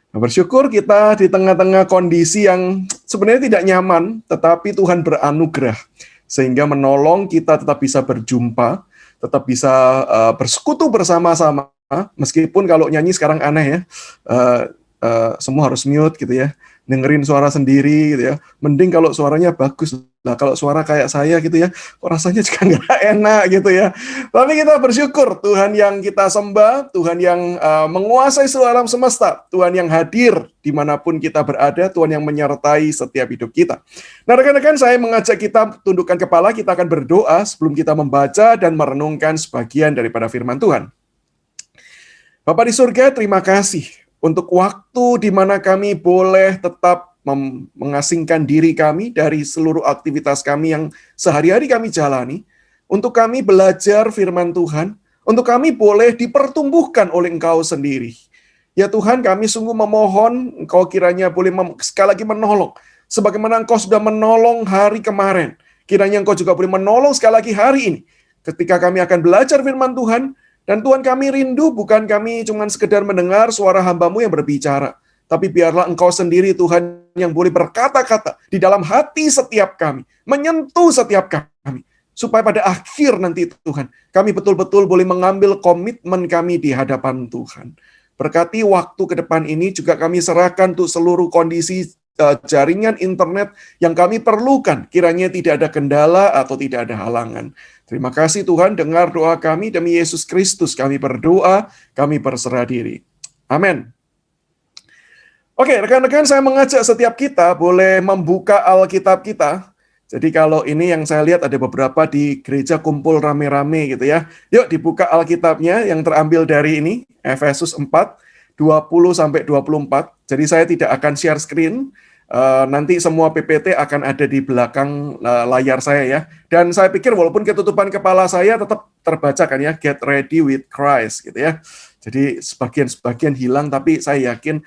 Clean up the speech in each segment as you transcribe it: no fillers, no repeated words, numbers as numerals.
Bersyukur kita di tengah-tengah kondisi yang sebenarnya tidak nyaman, tetapi Tuhan beranugerah sehingga menolong kita tetap bisa berjumpa, tetap bisa bersekutu bersama-sama, meskipun kalau nyanyi sekarang aneh ya, uh, semua harus mute gitu ya, dengerin suara sendiri gitu ya. Mending kalau suaranya bagus. Nah, kalau suara kayak saya gitu ya, kok rasanya juga nggak enak gitu ya. Tapi kita bersyukur Tuhan yang kita sembah, Tuhan yang menguasai seluruh alam semesta, Tuhan yang hadir dimanapun kita berada, Tuhan yang menyertai setiap hidup kita. Nah rekan-rekan, saya mengajak kita tundukkan kepala, kita akan berdoa sebelum kita membaca dan merenungkan sebagian daripada firman Tuhan. Bapak di surga, terima kasih untuk waktu di mana kami boleh tetap mengasingkan diri kami dari seluruh aktivitas kami yang sehari-hari kami jalani, untuk kami belajar firman Tuhan, untuk kami boleh dipertumbuhkan oleh Engkau sendiri. Ya Tuhan, kami sungguh memohon Engkau kiranya boleh sekali lagi menolong, sebagaimana Engkau sudah menolong hari kemarin, kiranya Engkau juga boleh menolong sekali lagi hari ini, ketika kami akan belajar firman Tuhan. Dan Tuhan, kami rindu bukan kami cuma sekedar mendengar suara hamba-Mu yang berbicara, tapi biarlah Engkau sendiri Tuhan yang boleh berkata-kata di dalam hati setiap kami, menyentuh setiap kami, supaya pada akhir nanti Tuhan, kami betul-betul boleh mengambil komitmen kami di hadapan Tuhan. Berkati waktu ke depan ini juga kami serahkan untuk seluruh kondisi jaringan internet yang kami perlukan, kiranya tidak ada kendala atau tidak ada halangan. Terima kasih Tuhan, dengar doa kami demi Yesus Kristus. Kami berdoa, kami berserah diri. Amin. Oke, rekan-rekan, saya mengajak setiap kita boleh membuka Alkitab kita. Jadi kalau ini yang saya lihat ada beberapa di gereja kumpul rame-rame gitu ya. Yuk dibuka Alkitabnya yang terambil dari ini, Efesus 4, 20-24. Jadi saya tidak akan share screen. Nanti semua PPT akan ada di belakang layar saya ya. Dan saya pikir walaupun ketutupan kepala saya tetap terbaca kan ya, get ready with Christ gitu ya. Jadi sebagian hilang, tapi saya yakin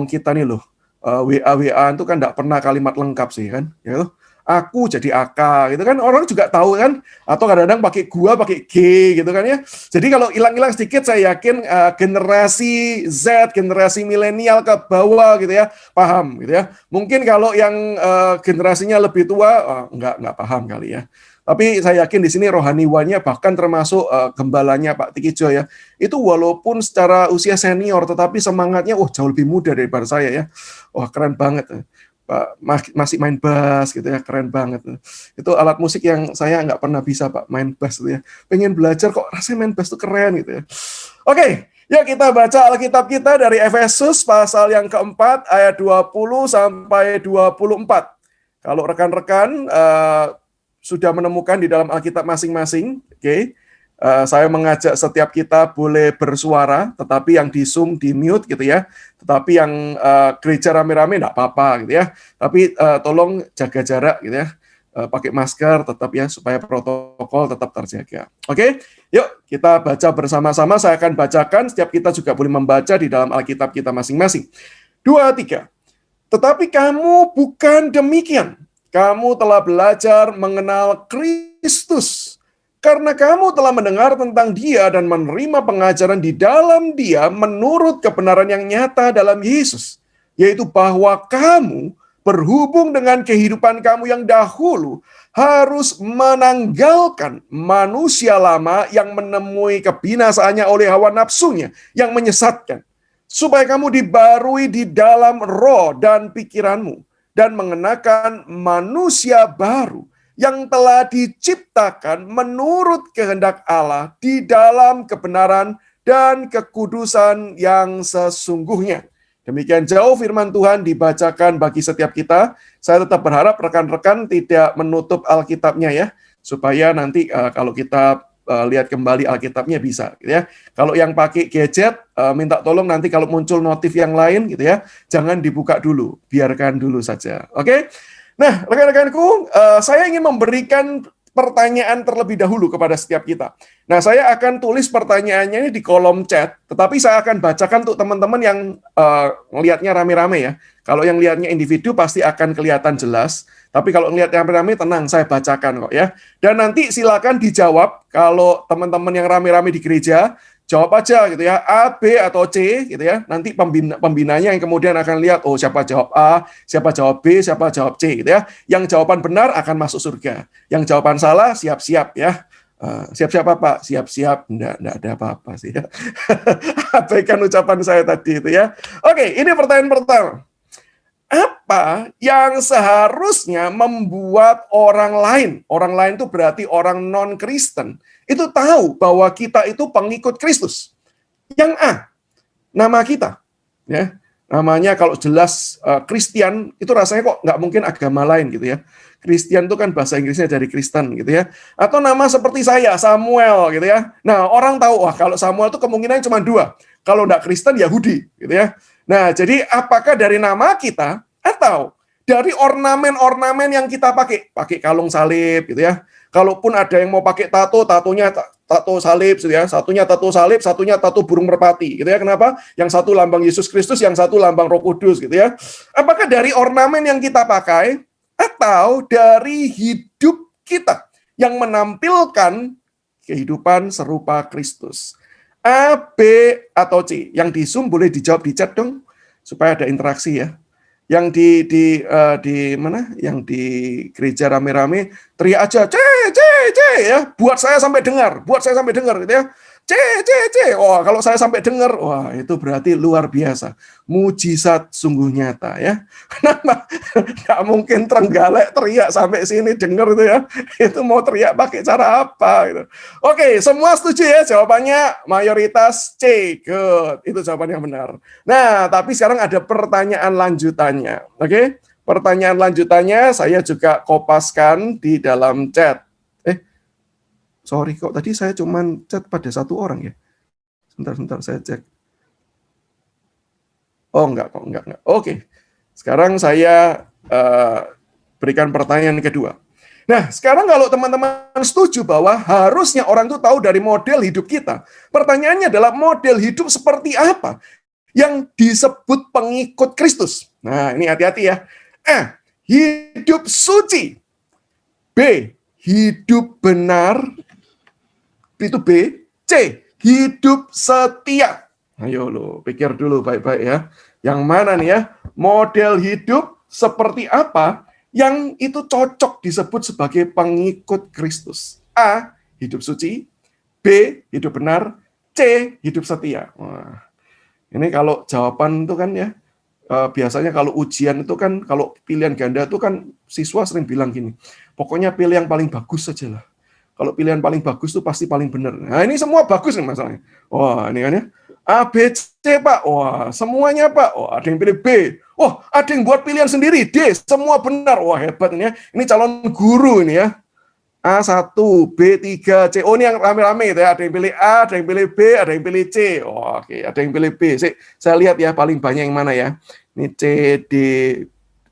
kita nih loh, WA itu kan nggak pernah kalimat lengkap sih kan, ya loh. Aku jadi AK gitu kan, orang juga tahu kan, atau kadang-kadang pakai gua pakai G gitu kan ya. Jadi kalau hilang-hilang sedikit saya yakin generasi Z, generasi milenial ke bawah gitu ya, paham gitu ya. Mungkin kalau yang generasinya lebih tua nggak paham kali ya. Tapi saya yakin di sini rohaniwannya bahkan termasuk gembalanya Pak Tikijo ya. Itu walaupun secara usia senior tetapi semangatnya jauh lebih muda daripada saya ya. Wah keren banget. Pak masih main bass gitu ya, keren banget. Itu alat musik yang saya nggak pernah bisa Pak, main bass gitu ya. Pengen belajar kok rasanya main bass itu keren gitu ya. Oke, yuk kita baca Alkitab kita dari Efesus pasal yang keempat ayat 20 sampai 24. Kalau rekan-rekan sudah menemukan di dalam Alkitab masing-masing, oke. Saya mengajak setiap kita boleh bersuara, tetapi yang di Zoom di mute gitu ya. Tetapi yang gereja rame-rame enggak apa-apa gitu ya. Tapi tolong jaga jarak gitu ya. Pakai masker tetap ya supaya protokol tetap terjaga. Oke, yuk kita baca bersama-sama. Saya akan bacakan, setiap kita juga boleh membaca di dalam Alkitab kita masing-masing. 2, 3. Tetapi kamu bukan demikian. Kamu telah belajar mengenal Kristus. Karena kamu telah mendengar tentang Dia dan menerima pengajaran di dalam Dia menurut kebenaran yang nyata dalam Yesus, yaitu bahwa kamu berhubung dengan kehidupan kamu yang dahulu harus menanggalkan manusia lama yang menemui kebinasaannya oleh hawa nafsunya yang menyesatkan, supaya kamu dibarui di dalam roh dan pikiranmu dan mengenakan manusia baru yang telah diciptakan menurut kehendak Allah di dalam kebenaran dan kekudusan yang sesungguhnya. Demikian jauh firman Tuhan dibacakan bagi setiap kita. Saya tetap berharap rekan-rekan tidak menutup Alkitabnya ya, supaya nanti kalau kita lihat kembali Alkitabnya bisa gitu ya. Kalau yang pakai gadget minta tolong nanti kalau muncul notif yang lain gitu ya, jangan dibuka dulu, biarkan dulu saja. Oke? Nah, rekan-rekanku, saya ingin memberikan pertanyaan terlebih dahulu kepada setiap kita. Nah, saya akan tulis pertanyaannya ini di kolom chat, tetapi saya akan bacakan untuk teman-teman yang ngelihatnya rame-rame ya. Kalau yang lihatnya individu pasti akan kelihatan jelas, tapi kalau ngelihat rame-rame tenang, saya bacakan kok ya. Dan nanti silakan dijawab kalau teman-teman yang rame-rame di gereja, Jawab aja gitu ya, A, B, atau C gitu ya. Nanti pembinanya yang kemudian akan lihat, oh siapa jawab A, siapa jawab B, siapa jawab C gitu ya. Yang jawaban benar akan masuk surga. Yang jawaban salah, siap-siap ya. Siap-siap apa? Siap-siap, enggak ada apa-apa sih ya. Abaikan ucapan saya tadi itu ya. Oke, ini pertanyaan pertama. Apa yang seharusnya membuat orang lain itu berarti orang non-Kristen, itu tahu bahwa kita itu pengikut Kristus? Yang A, nama kita. Ya, namanya kalau jelas Kristen, itu rasanya kok nggak mungkin agama lain gitu ya. Kristen itu kan bahasa Inggrisnya dari Kristen gitu ya. Atau nama seperti saya, Samuel gitu ya. Nah, orang tahu, wah kalau Samuel itu kemungkinan cuma dua. Kalau nggak Kristen, Yahudi gitu ya. Nah, jadi apakah dari nama kita atau dari ornamen-ornamen yang kita pakai? Pakai kalung salib gitu ya. Kalaupun ada yang mau pakai tatonya tato salib gitu ya. Satunya tato salib, satunya tato burung merpati gitu ya. Kenapa? Yang satu lambang Yesus Kristus, yang satu lambang Roh Kudus gitu ya. Apakah dari ornamen yang kita pakai atau dari hidup kita yang menampilkan kehidupan serupa Kristus? A, B, atau C? Yang di Zoom boleh dijawab di chat dong, supaya ada interaksi ya. Yang di mana? Yang di gereja rame-rame teriak aja, C, C, C ya. Buat saya sampai dengar gitu ya. C, C, C. Wah, kalau saya sampai dengar, wah itu berarti luar biasa. Mujizat sungguh nyata ya. Kenapa? Nggak mungkin Trenggalek teriak sampai sini dengar itu ya. Itu mau teriak pakai cara apa gitu. Oke, semua setuju ya jawabannya mayoritas C. Good. Itu jawaban yang benar. Nah, tapi sekarang ada pertanyaan lanjutannya. Oke? Pertanyaan lanjutannya saya juga kopaskan di dalam chat. Sorry, kok tadi saya cuma chat pada satu orang ya? Sebentar saya cek. Oh, enggak. Oke. Sekarang saya berikan pertanyaan kedua. Nah, sekarang kalau teman-teman setuju bahwa harusnya orang itu tahu dari model hidup kita, pertanyaannya adalah model hidup seperti apa yang disebut pengikut Kristus? Nah, ini hati-hati ya. A, hidup suci. B, hidup benar. Itu B. C, hidup setia. Ayo lo, pikir dulu baik-baik ya. Yang mana nih ya? Model hidup seperti apa yang itu cocok disebut sebagai pengikut Kristus? A, hidup suci. B, hidup benar. C, hidup setia. Wah, ini kalau jawaban itu kan ya, biasanya kalau ujian itu kan, kalau pilihan ganda itu kan siswa sering bilang gini, pokoknya pilih yang paling bagus saja lah. Kalau pilihan paling bagus itu pasti paling benar. Nah, ini semua bagus nih masalahnya. Wah, ini kan ya. A, B, C, Pak. Wah, semuanya, Pak. Wah, ada yang pilih B. Wah, ada yang buat pilihan sendiri. D, semua benar. Wah, hebat ini ya. Ini calon guru ini ya. A1, B3, C. Oh, ini yang rame-rame ya. Ada yang pilih A, ada yang pilih B, ada yang pilih C. Oh, oke, ada yang pilih B. Saya lihat ya, paling banyak yang mana ya. Ini C, D,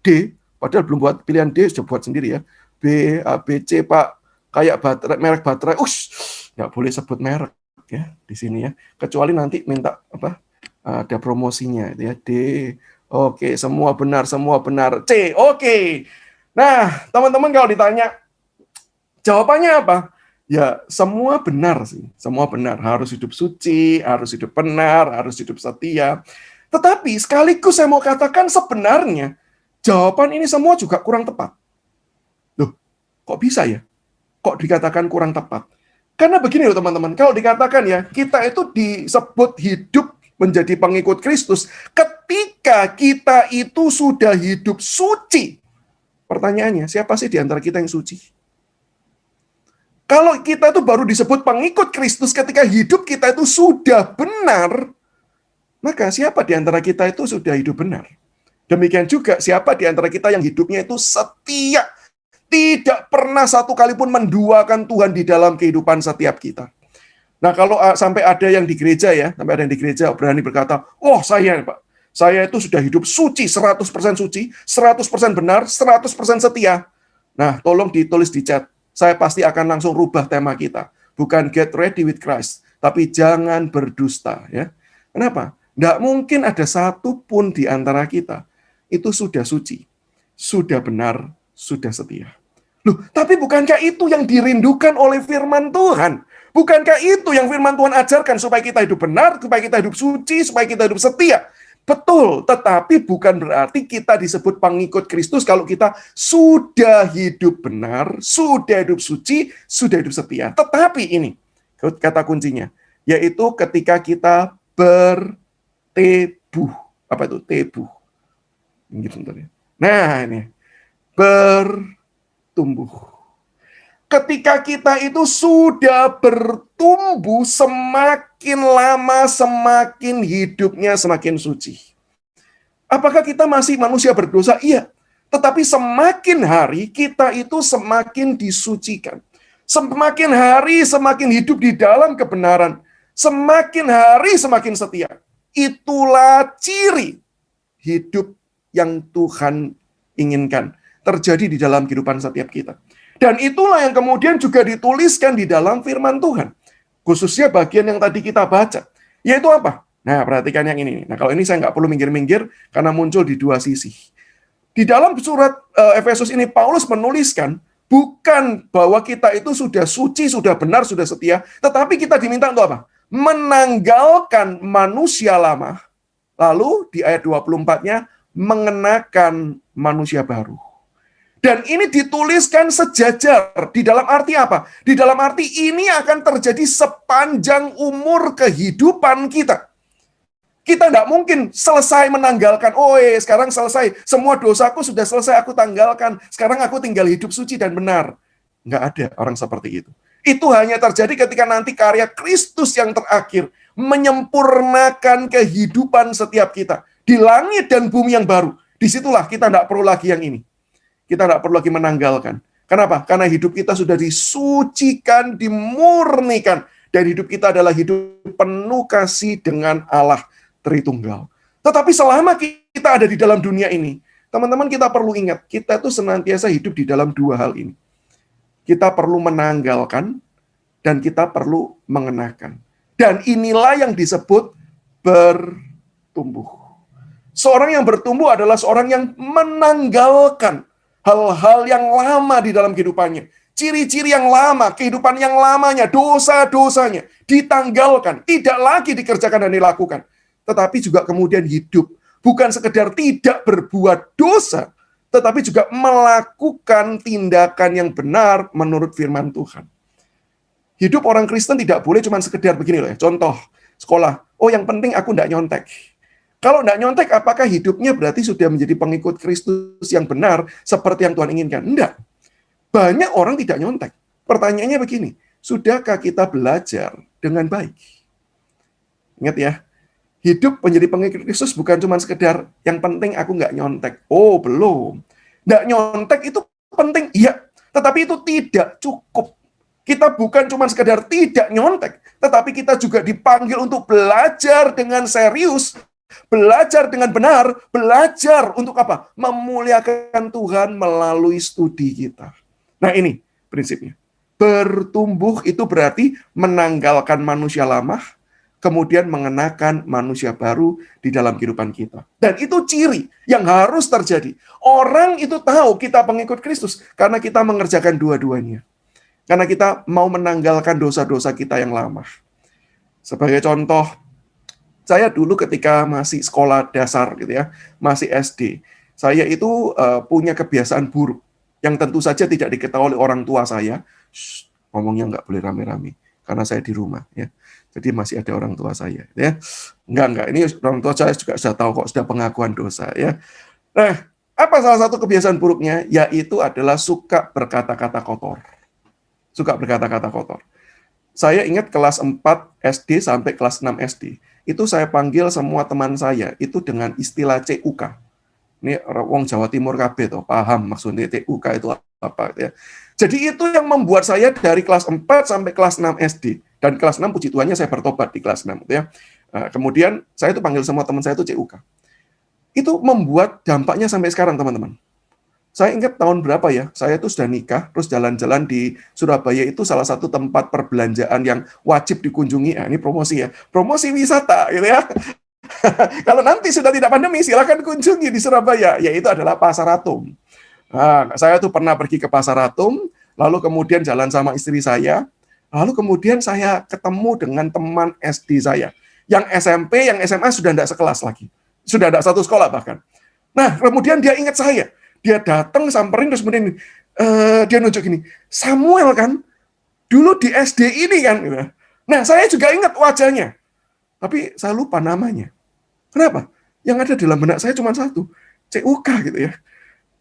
D. Padahal belum buat pilihan D, sudah buat sendiri ya. B, A, B, C, Pak. Kayak baterai, merek baterai, nggak boleh sebut merek ya di sini ya, kecuali nanti minta apa, ada promosinya ya. D, oke, semua benar, C, oke. Nah, teman-teman kalau ditanya jawabannya apa? Ya, semua benar sih, semua benar. Harus hidup suci, harus hidup benar, harus hidup setia. Tetapi sekaligus saya mau katakan sebenarnya jawaban ini semua juga kurang tepat. Loh, kok bisa ya? Kok dikatakan kurang tepat? Karena begini loh teman-teman, kalau dikatakan ya, kita itu disebut hidup menjadi pengikut Kristus ketika kita itu sudah hidup suci. Pertanyaannya, siapa sih di antara kita yang suci? Kalau kita itu baru disebut pengikut Kristus ketika hidup kita itu sudah benar, maka siapa di antara kita itu sudah hidup benar? Demikian juga siapa di antara kita yang hidupnya itu setia, tidak pernah satu kali pun menduakan Tuhan di dalam kehidupan setiap kita. Nah, kalau sampai ada yang di gereja ya, sampai ada yang di gereja berani berkata, "Oh, saya itu sudah hidup suci, 100% suci, 100% benar, 100% setia." Nah, tolong ditulis di chat. Saya pasti akan langsung rubah tema kita. Bukan get ready with Christ, tapi jangan berdusta ya. Kenapa? Nggak mungkin ada satu pun di antara kita itu sudah suci, sudah benar, sudah setia. Loh, tapi bukankah itu yang dirindukan oleh firman Tuhan? Bukankah itu yang firman Tuhan ajarkan supaya kita hidup benar, supaya kita hidup suci, supaya kita hidup setia? Betul, tetapi bukan berarti kita disebut pengikut Kristus kalau kita sudah hidup benar, sudah hidup suci, sudah hidup setia. Tetapi ini, kata kuncinya, yaitu ketika kita bertebuh. Apa itu? Tebuh. Gitu, nah, ini. Bertumbuh. Ketika kita itu sudah bertumbuh, semakin lama semakin hidupnya semakin suci. Apakah kita masih manusia berdosa? Iya. Tetapi semakin hari kita itu semakin disucikan. Semakin hari semakin hidup di dalam kebenaran. Semakin hari semakin setia. Itulah ciri hidup yang Tuhan inginkan terjadi di dalam kehidupan setiap kita. Dan itulah yang kemudian juga dituliskan di dalam firman Tuhan. Khususnya bagian yang tadi kita baca. Yaitu apa? Nah, perhatikan yang ini. Nah, kalau ini saya nggak perlu minggir-minggir karena muncul di dua sisi. Di dalam surat Efesus ini, Paulus menuliskan, bukan bahwa kita itu sudah suci, sudah benar, sudah setia, tetapi kita diminta untuk apa? Menanggalkan manusia lama, lalu di ayat 24-nya, mengenakan manusia baru. Dan ini dituliskan sejajar. Di dalam arti apa? Di dalam arti ini akan terjadi sepanjang umur kehidupan kita. Kita tidak mungkin selesai menanggalkan, sekarang selesai, semua dosaku sudah selesai, aku tanggalkan, sekarang aku tinggal hidup suci dan benar. Nggak ada orang seperti itu. Itu hanya terjadi ketika nanti karya Kristus yang terakhir menyempurnakan kehidupan setiap kita. Di langit dan bumi yang baru. Disitulah kita tidak perlu lagi yang ini. Kita tidak perlu lagi menanggalkan. Kenapa? Karena hidup kita sudah disucikan, dimurnikan. Dan hidup kita adalah hidup penuh kasih dengan Allah Tritunggal. Tetapi selama kita ada di dalam dunia ini, teman-teman kita perlu ingat, kita itu senantiasa hidup di dalam dua hal ini. Kita perlu menanggalkan, dan kita perlu mengenakan. Dan inilah yang disebut bertumbuh. Seorang yang bertumbuh adalah seorang yang menanggalkan hal-hal yang lama di dalam kehidupannya. Ciri-ciri yang lama, kehidupan yang lamanya, dosa-dosanya ditanggalkan, tidak lagi dikerjakan dan dilakukan. Tetapi juga kemudian hidup. Bukan sekedar tidak berbuat dosa, tetapi juga melakukan tindakan yang benar menurut firman Tuhan. Hidup orang Kristen tidak boleh cuma sekedar begini loh ya. Contoh, sekolah. Yang penting aku tidak nyontek. Kalau tidak nyontek, apakah hidupnya berarti sudah menjadi pengikut Kristus yang benar seperti yang Tuhan inginkan? Enggak. Banyak orang tidak nyontek. Pertanyaannya begini, sudahkah kita belajar dengan baik? Ingat ya, hidup menjadi pengikut Kristus bukan cuma sekedar yang penting aku nggak nyontek. Belum. Nggak nyontek itu penting, iya. Tetapi itu tidak cukup. Kita bukan cuma sekedar tidak nyontek, tetapi kita juga dipanggil untuk belajar dengan serius, belajar dengan benar, belajar untuk apa? Memuliakan Tuhan melalui studi kita. Nah ini prinsipnya. Bertumbuh itu berarti menanggalkan manusia lama, kemudian mengenakan manusia baru di dalam kehidupan kita. Dan itu ciri yang harus terjadi. Orang itu tahu kita pengikut Kristus karena kita mengerjakan dua-duanya. Karena kita mau menanggalkan dosa-dosa kita yang lama. Sebagai contoh, saya dulu ketika masih sekolah dasar gitu ya, masih SD, saya itu punya kebiasaan buruk yang tentu saja tidak diketahui oleh orang tua saya. Ngomongnya nggak boleh rame-rame karena saya di rumah ya. Jadi masih ada orang tua saya ya. Enggak, ini orang tua saya juga sudah tahu kok, sudah pengakuan dosa ya. Nah, apa salah satu kebiasaan buruknya? Yaitu adalah suka berkata-kata kotor. Suka berkata-kata kotor. Saya ingat kelas 4 SD sampai kelas 6 SD. Itu saya panggil semua teman saya itu dengan istilah CUK. Ini wong Jawa Timur kabeh toh, paham maksudnya CUK itu apa ya. Jadi itu yang membuat saya dari kelas 4 sampai kelas 6 SD. Dan kelas 6 puji Tuhannya saya bertobat di kelas 6 ya. Kemudian saya itu panggil semua teman saya itu CUK. Itu membuat dampaknya sampai sekarang teman-teman. Saya ingat tahun berapa ya, saya itu sudah nikah, terus jalan-jalan di Surabaya itu salah satu tempat perbelanjaan yang wajib dikunjungi. Ini promosi ya, promosi wisata gitu ya. Kalau nanti sudah tidak pandemi, silakan kunjungi di Surabaya, yaitu adalah Pasar Atom. Nah, saya tuh pernah pergi ke Pasar Atom, lalu kemudian jalan sama istri saya, Lalu kemudian saya ketemu dengan teman SD saya. Yang SMP, yang SMA sudah tidak sekelas lagi. Sudah tidak satu sekolah bahkan. Nah, kemudian dia ingat saya. Dia datang, samperin, terus kemudian dia nunjuk gini, Samuel kan, dulu di SD ini kan. Nah, saya juga ingat wajahnya. Tapi saya lupa namanya. Kenapa? Yang ada dalam benak saya cuma satu, CUK gitu ya.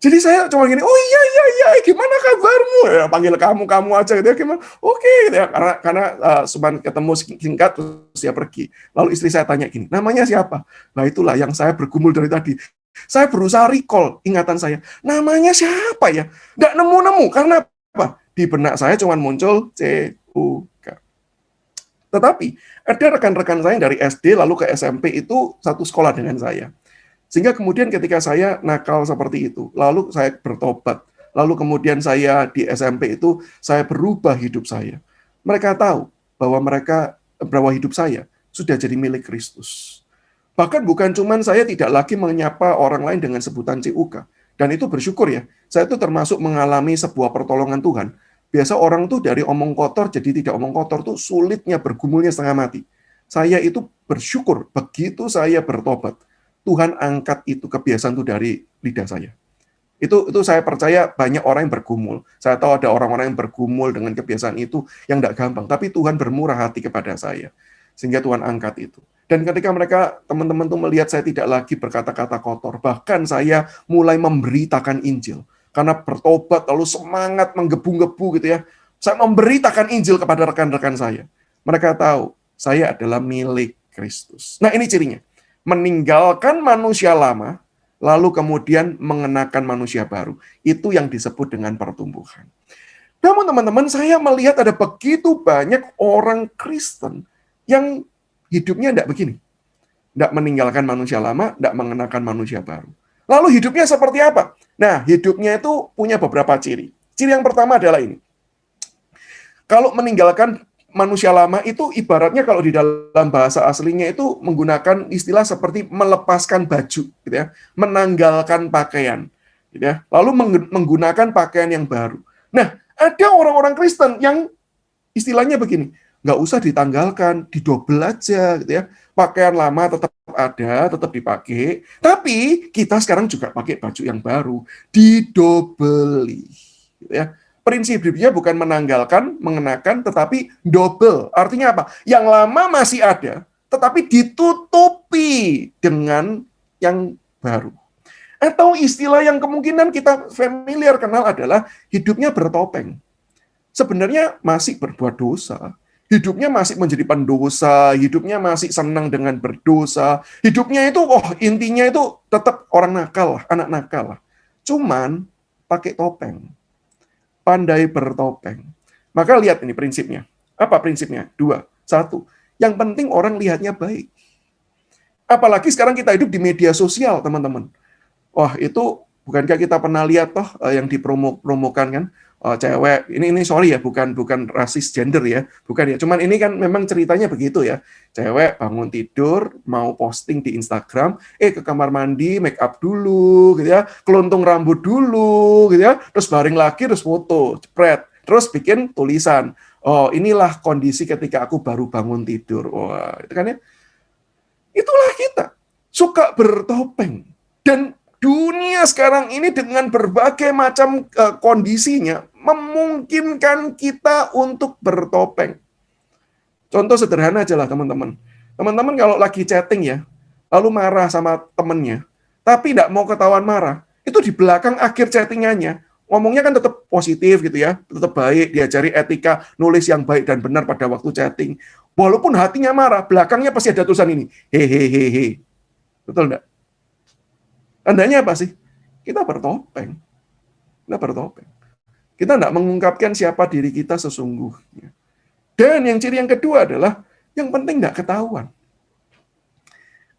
Jadi saya cuma gini, oh iya, gimana kabarmu? Ya, panggil kamu aja gitu ya, gimana? Oke, gitu ya. Karena cuma ketemu singkat, terus dia pergi. Lalu istri saya tanya gini, namanya siapa? Nah itulah yang saya bergumul dari tadi. Saya berusaha recall ingatan saya. Namanya siapa ya? Nggak nemu-nemu. Karena apa? Di benak saya cuma muncul CUK. Tetapi ada rekan-rekan saya dari SD lalu ke SMP itu satu sekolah dengan saya. Sehingga kemudian ketika saya nakal seperti itu, lalu saya bertobat, lalu kemudian saya di SMP itu, saya berubah hidup saya. Mereka tahu bahwa hidup saya sudah jadi milik Kristus. Bahkan bukan cuman saya tidak lagi menyapa orang lain dengan sebutan CUK. Dan itu bersyukur ya, saya itu termasuk mengalami sebuah pertolongan Tuhan. Biasa orang tuh dari omong kotor jadi tidak omong kotor tuh sulitnya bergumulnya setengah mati. Saya itu bersyukur begitu saya bertobat. Tuhan angkat itu kebiasaan itu dari lidah saya. Itu saya percaya banyak orang yang bergumul. Saya tahu ada orang-orang yang bergumul dengan kebiasaan itu yang tidak gampang. Tapi Tuhan bermurah hati kepada saya. Sehingga Tuhan angkat itu. Dan ketika mereka, teman-teman tuh melihat saya tidak lagi berkata-kata kotor. Bahkan saya mulai memberitakan Injil. Karena bertobat lalu semangat menggebu-gebu gitu ya. Saya memberitakan Injil kepada rekan-rekan saya. Mereka tahu saya adalah milik Kristus. Nah ini cirinya. Meninggalkan manusia lama, lalu kemudian mengenakan manusia baru. Itu yang disebut dengan pertumbuhan. Namun teman-teman, saya melihat ada begitu banyak orang Kristen yang hidupnya tidak begini. Tidak meninggalkan manusia lama, tidak mengenakan manusia baru. Lalu hidupnya seperti apa? Nah, hidupnya itu punya beberapa ciri. Ciri yang pertama adalah ini. Kalau meninggalkan manusia lama itu ibaratnya kalau di dalam bahasa aslinya itu menggunakan istilah seperti melepaskan baju, gitu ya, menanggalkan pakaian, gitu ya, lalu menggunakan pakaian yang baru. Nah, ada orang-orang Kristen yang istilahnya begini, nggak usah ditanggalkan, didobel aja, gitu ya. Pakaian lama tetap ada, tetap dipakai, tapi kita sekarang juga pakai baju yang baru, didobeli, gitu ya. Prinsip hidupnya bukan menanggalkan, mengenakan, tetapi double. Artinya apa? Yang lama masih ada, tetapi ditutupi dengan yang baru. Atau istilah yang kemungkinan kita familiar kenal adalah hidupnya bertopeng. Sebenarnya masih berbuat dosa. Hidupnya masih menjadi pendosa, hidupnya masih senang dengan berdosa. Hidupnya itu, intinya itu tetap orang nakal, anak nakal. Cuman pakai topeng. Pandai bertopeng. Maka lihat ini prinsipnya. Apa prinsipnya? 2. 1. Yang penting orang lihatnya baik. Apalagi sekarang kita hidup di media sosial, teman-teman. Wah, itu bukankah kita pernah lihat toh yang dipromokan kan? Cewek, ini sorry ya, bukan rasis gender ya, bukan ya. Cuman ini kan memang ceritanya begitu ya. Cewek bangun tidur, mau posting di Instagram, ke kamar mandi, make up dulu, gitu ya, keluntung rambut dulu, gitu ya, terus baring lagi, terus foto, jepret, terus bikin tulisan. Oh, inilah kondisi ketika aku baru bangun tidur. Wah, itu kan ya. Itulah kita, suka bertopeng. Dan dunia sekarang ini dengan berbagai macam kondisinya memungkinkan kita untuk bertopeng. Contoh sederhana aja lah teman-teman. Teman-teman kalau lagi chatting ya, lalu marah sama temennya, tapi tidak mau ketahuan marah, itu di belakang akhir chattingannya, ngomongnya kan tetap positif gitu ya, tetap baik, diajari etika, nulis yang baik dan benar pada waktu chatting. Walaupun hatinya marah, belakangnya pasti ada tulisan ini, hehehe. Betul enggak? Tandanya apa sih? Kita bertopeng. Kita bertopeng. Kita tidak mengungkapkan siapa diri kita sesungguhnya. Dan yang ciri yang kedua adalah, yang penting tidak ketahuan.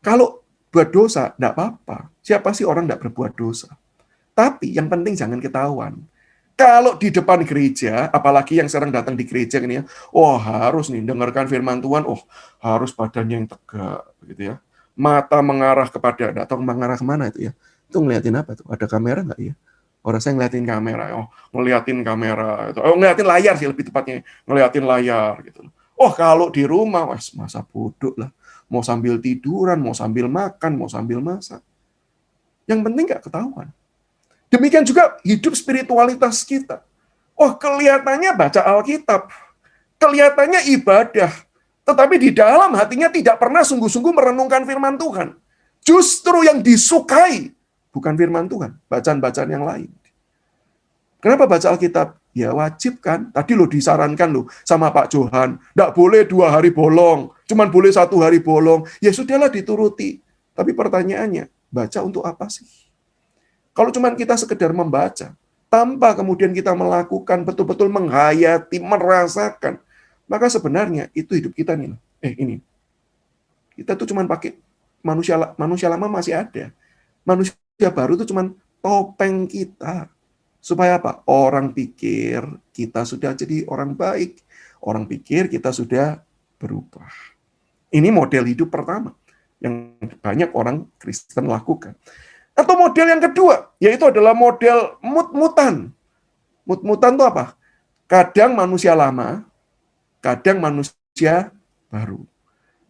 Kalau buat dosa, tidak apa-apa. Siapa sih orang tidak berbuat dosa? Tapi yang penting jangan ketahuan. Kalau di depan gereja, apalagi yang sekarang datang di gereja ini ya, harus nih dengarkan firman Tuhan, harus badannya yang tegak, gitu ya. Mata mengarah kepada, atau mengarah kemana itu ya? Itu ngeliatin apa tuh? Ada kamera nggak ya? Orang saya ngeliatin kamera, ngeliatin kamera, ngeliatin layar sih lebih tepatnya, ngeliatin layar gitu. Oh kalau di rumah, masa bodoh lah, mau sambil tiduran, mau sambil makan, mau sambil masak. Yang penting nggak ketahuan. Demikian juga hidup spiritualitas kita. Oh kelihatannya baca Alkitab, kelihatannya ibadah, tetapi di dalam hatinya tidak pernah sungguh-sungguh merenungkan firman Tuhan. Justru yang disukai bukan firman Tuhan, bacaan-bacaan yang lain. Kenapa baca Alkitab? Ya wajib kan. Tadi lo disarankan lo sama Pak Johan, nggak boleh 2 hari bolong, cuman boleh 1 hari bolong. Ya sudahlah dituruti. Tapi pertanyaannya, baca untuk apa sih? Kalau cuman kita sekedar membaca, tanpa kemudian kita melakukan, betul-betul menghayati, merasakan, maka sebenarnya itu hidup kita nih. Ini. Kita tuh cuman pakai manusia lama masih ada. Manusia baru itu cuman topeng kita. Supaya apa? Orang pikir kita sudah jadi orang baik. Orang pikir kita sudah berubah. Ini model hidup pertama yang banyak orang Kristen lakukan. Atau model yang kedua, yaitu adalah model mut-mutan. Mut-mutan itu apa? Kadang manusia lama, kadang manusia baru.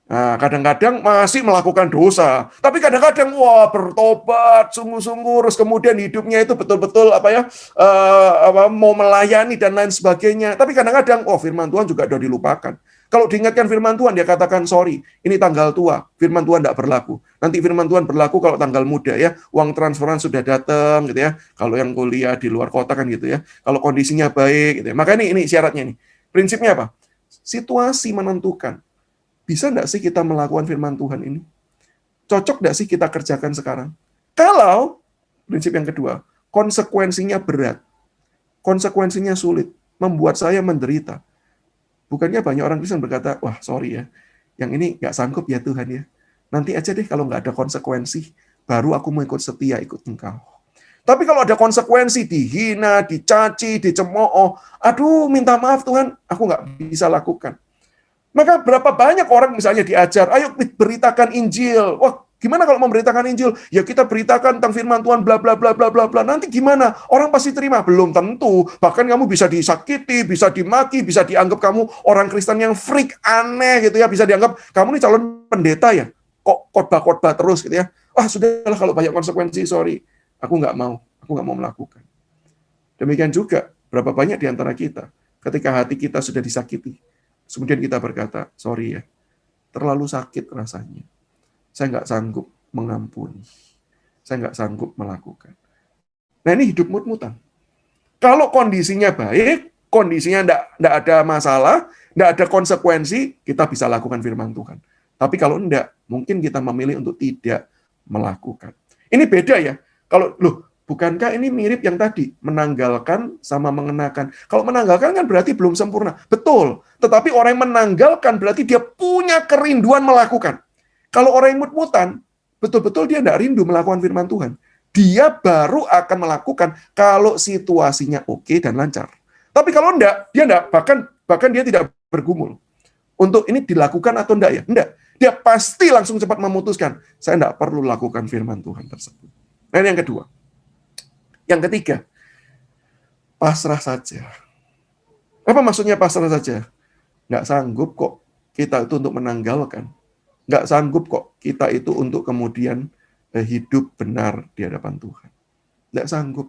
Nah, kadang-kadang masih melakukan dosa, tapi kadang-kadang bertobat sungguh-sungguh, terus kemudian hidupnya itu betul-betul mau melayani dan lain sebagainya. Tapi kadang-kadang firman Tuhan juga sudah dilupakan. Kalau diingatkan firman Tuhan, dia katakan sorry, ini tanggal tua, firman Tuhan tidak berlaku. Nanti firman Tuhan berlaku kalau tanggal muda ya, uang transferan sudah datang gitu ya. Kalau yang kuliah di luar kota kan gitu ya. Kalau kondisinya baik gitu ya. Maka ini syaratnya nih. Prinsipnya apa? Situasi menentukan. Bisa enggak sih kita melakukan firman Tuhan ini? Cocok enggak sih kita kerjakan sekarang? Kalau, prinsip yang kedua, konsekuensinya berat, konsekuensinya sulit, membuat saya menderita. Bukannya banyak orang Kristen berkata, wah sorry ya, yang ini nggak sanggup ya Tuhan ya. Nanti aja deh kalau nggak ada konsekuensi, baru aku mau ikut setia, ikut Engkau. Tapi kalau ada konsekuensi, dihina, dicaci, dicemooh, aduh minta maaf Tuhan, aku nggak bisa lakukan. Maka berapa banyak orang misalnya diajar, ayo beritakan Injil. Wah, gimana kalau memberitakan Injil? Ya kita beritakan tentang firman Tuhan, bla bla bla bla bla bla. Nanti gimana? Orang pasti terima? Belum tentu. Bahkan kamu bisa disakiti, bisa dimaki, bisa dianggap kamu orang Kristen yang freak, aneh gitu ya. Bisa dianggap kamu nih calon pendeta ya. Kok khotbah-khotbah terus gitu ya. Wah, sudahlah kalau banyak konsekuensi, sorry. Aku nggak mau melakukan. Demikian juga, berapa banyak di antara kita, ketika hati kita sudah disakiti, kemudian kita berkata, sorry ya, terlalu sakit rasanya. Saya nggak sanggup mengampuni. Saya nggak sanggup melakukan. Nah ini hidup mut-mutan. Kalau kondisinya baik, kondisinya nggak ada masalah, nggak ada konsekuensi, kita bisa lakukan firman Tuhan. Tapi kalau enggak, mungkin kita memilih untuk tidak melakukan. Ini beda ya. Kalau, bukankah ini mirip yang tadi? Menanggalkan sama mengenakan. Kalau menanggalkan kan berarti belum sempurna. Betul. Tetapi orang yang menanggalkan berarti dia punya kerinduan melakukan. Kalau orang yang mut-mutan, betul-betul dia tidak rindu melakukan firman Tuhan. Dia baru akan melakukan kalau situasinya oke dan lancar. Tapi kalau enggak, dia enggak. Bahkan dia tidak bergumul. Untuk ini dilakukan atau enggak ya? Enggak. Dia pasti langsung cepat memutuskan. Saya enggak perlu lakukan firman Tuhan tersebut. Nah ini yang kedua. Yang ketiga, pasrah saja. Apa maksudnya pasrah saja? Nggak sanggup kok kita itu untuk menanggalkan. Nggak sanggup kok kita itu untuk kemudian hidup benar di hadapan Tuhan. Nggak sanggup.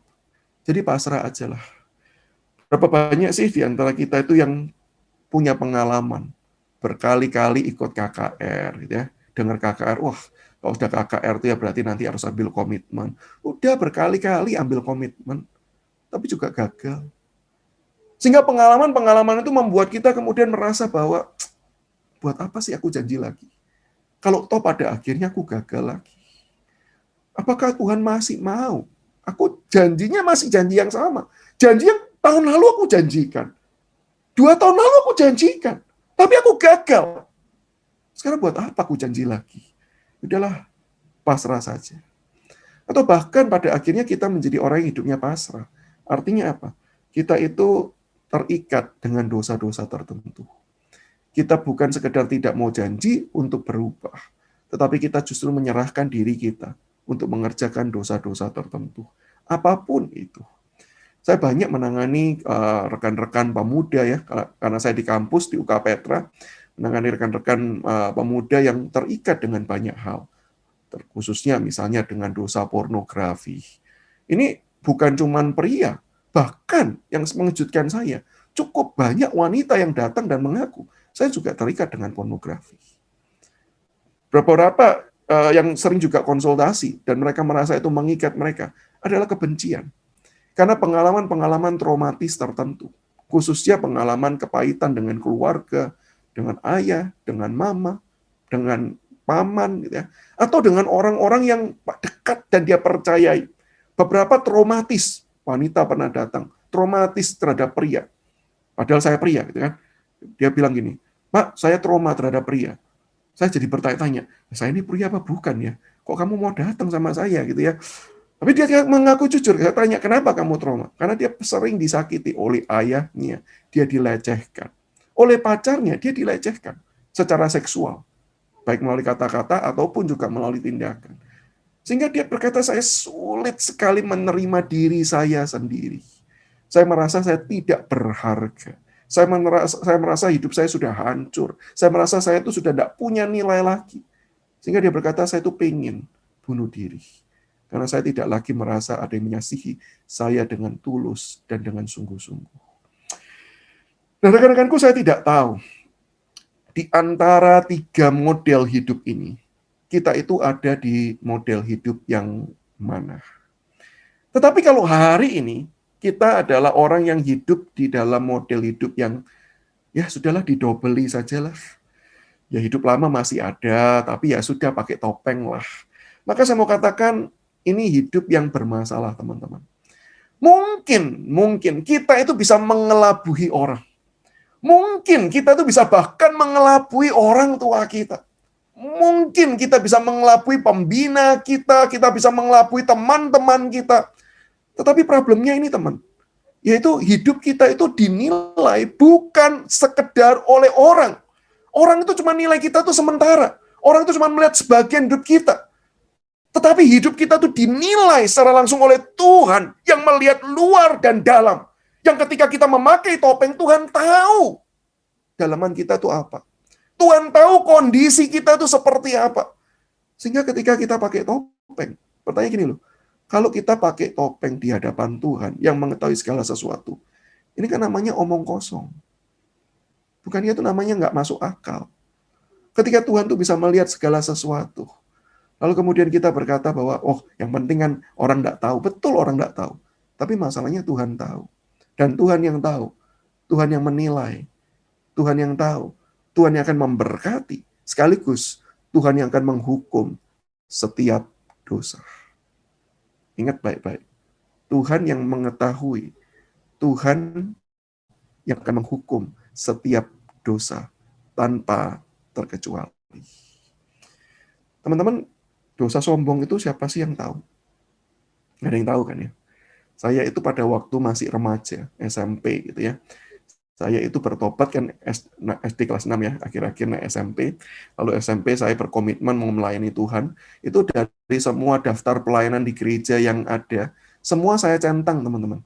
Jadi pasrah aja lah. Berapa banyak sih di antara kita itu yang punya pengalaman berkali-kali ikut KKR, gitu ya. Dengar KKR, wah kalau sudah KKR itu ya berarti nanti harus ambil komitmen. Udah berkali-kali ambil komitmen, tapi juga gagal. Sehingga pengalaman-pengalaman itu membuat kita kemudian merasa bahwa, buat apa sih aku janji lagi? Kalau toh pada akhirnya aku gagal lagi. Apakah Tuhan masih mau? Aku janjinya masih janji yang sama. Janji yang tahun lalu aku janjikan. 2 tahun lalu aku janjikan. Tapi aku gagal. Sekarang buat apa aku janji lagi? Udahlah, pasrah saja. Atau bahkan pada akhirnya kita menjadi orang yang hidupnya pasrah. Artinya apa? Kita itu terikat dengan dosa-dosa tertentu. Kita bukan sekedar tidak mau janji untuk berubah, tetapi kita justru menyerahkan diri kita untuk mengerjakan dosa-dosa tertentu. Apapun itu. Saya banyak menangani rekan-rekan pemuda ya, karena saya di kampus di UK Petra, menangani rekan-rekan pemuda yang terikat dengan banyak hal, khususnya misalnya dengan dosa pornografi. Ini bukan cuma pria, bahkan yang mengejutkan saya, cukup banyak wanita yang datang dan mengaku, saya juga terikat dengan pornografi. Beberapa yang sering juga konsultasi, dan mereka merasa itu mengikat mereka, adalah kebencian. Karena pengalaman-pengalaman traumatis tertentu, khususnya pengalaman kepahitan dengan keluarga, dengan ayah, dengan mama, dengan paman, gitu ya, atau dengan orang-orang yang dekat dan dia percayai. Beberapa traumatis, wanita pernah datang, traumatis terhadap pria. Padahal saya pria, gitu kan. Dia bilang gini, Pak, saya trauma terhadap pria. Saya jadi bertanya-tanya, saya ini pria apa bukan ya? Kok kamu mau datang sama saya gitu ya? Tapi dia mengaku jujur, saya tanya, kenapa kamu trauma? Karena dia sering disakiti oleh ayahnya, dia dilecehkan. Oleh pacarnya, dia dilecehkan secara seksual. Baik melalui kata-kata ataupun juga melalui tindakan. Sehingga dia berkata, saya sulit sekali menerima diri saya sendiri. Saya merasa saya tidak berharga. Saya merasa hidup saya sudah hancur. Saya merasa saya itu sudah tidak punya nilai lagi. Sehingga dia berkata, saya itu pengen bunuh diri. Karena saya tidak lagi merasa ada yang mengasihi saya dengan tulus dan dengan sungguh-sungguh. Nah, rekan-rekanku, saya tidak tahu di antara 3 model hidup ini, kita itu ada di model hidup yang mana. Tetapi kalau hari ini, kita adalah orang yang hidup di dalam model hidup yang, ya sudahlah didobeli sajalah. Ya hidup lama masih ada, tapi ya sudah pakai topeng lah. Maka saya mau katakan, ini hidup yang bermasalah, teman-teman. Mungkin kita itu bisa mengelabui orang. Mungkin kita itu bisa bahkan mengelabui orang tua kita. Mungkin kita bisa mengelabui pembina kita bisa mengelabui teman-teman kita. Tetapi problemnya ini, teman, yaitu hidup kita itu dinilai bukan sekedar oleh orang. Orang itu cuma nilai kita itu sementara. Orang itu cuma melihat sebagian hidup kita. Tetapi hidup kita itu dinilai secara langsung oleh Tuhan yang melihat luar dan dalam. Yang ketika kita memakai topeng, Tuhan tahu dalaman kita itu apa. Tuhan tahu kondisi kita itu seperti apa. Sehingga ketika kita pakai topeng, pertanyaan gini loh, kalau kita pakai topeng di hadapan Tuhan yang mengetahui segala sesuatu, ini kan namanya omong kosong. Bukannya itu namanya nggak masuk akal. Ketika Tuhan tuh bisa melihat segala sesuatu, lalu kemudian kita berkata bahwa, oh yang penting kan orang nggak tahu. Betul, orang nggak tahu. Tapi masalahnya Tuhan tahu. Dan Tuhan yang tahu. Tuhan yang menilai. Tuhan yang tahu. Tuhan yang akan memberkati. Sekaligus Tuhan yang akan menghukum setiap dosa. Ingat baik-baik. Tuhan yang mengetahui. Tuhan yang akan menghukum setiap dosa tanpa terkecuali. Teman-teman, dosa sombong itu siapa sih yang tahu? Nggak ada yang tahu kan ya? Saya itu pada waktu masih remaja, SMP gitu ya. Saya itu bertobat kan SD kelas 6 ya, akhir-akhir naik SMP. Lalu SMP saya berkomitmen mau melayani Tuhan. Itu dari semua daftar pelayanan di gereja yang ada, semua saya centang, teman-teman.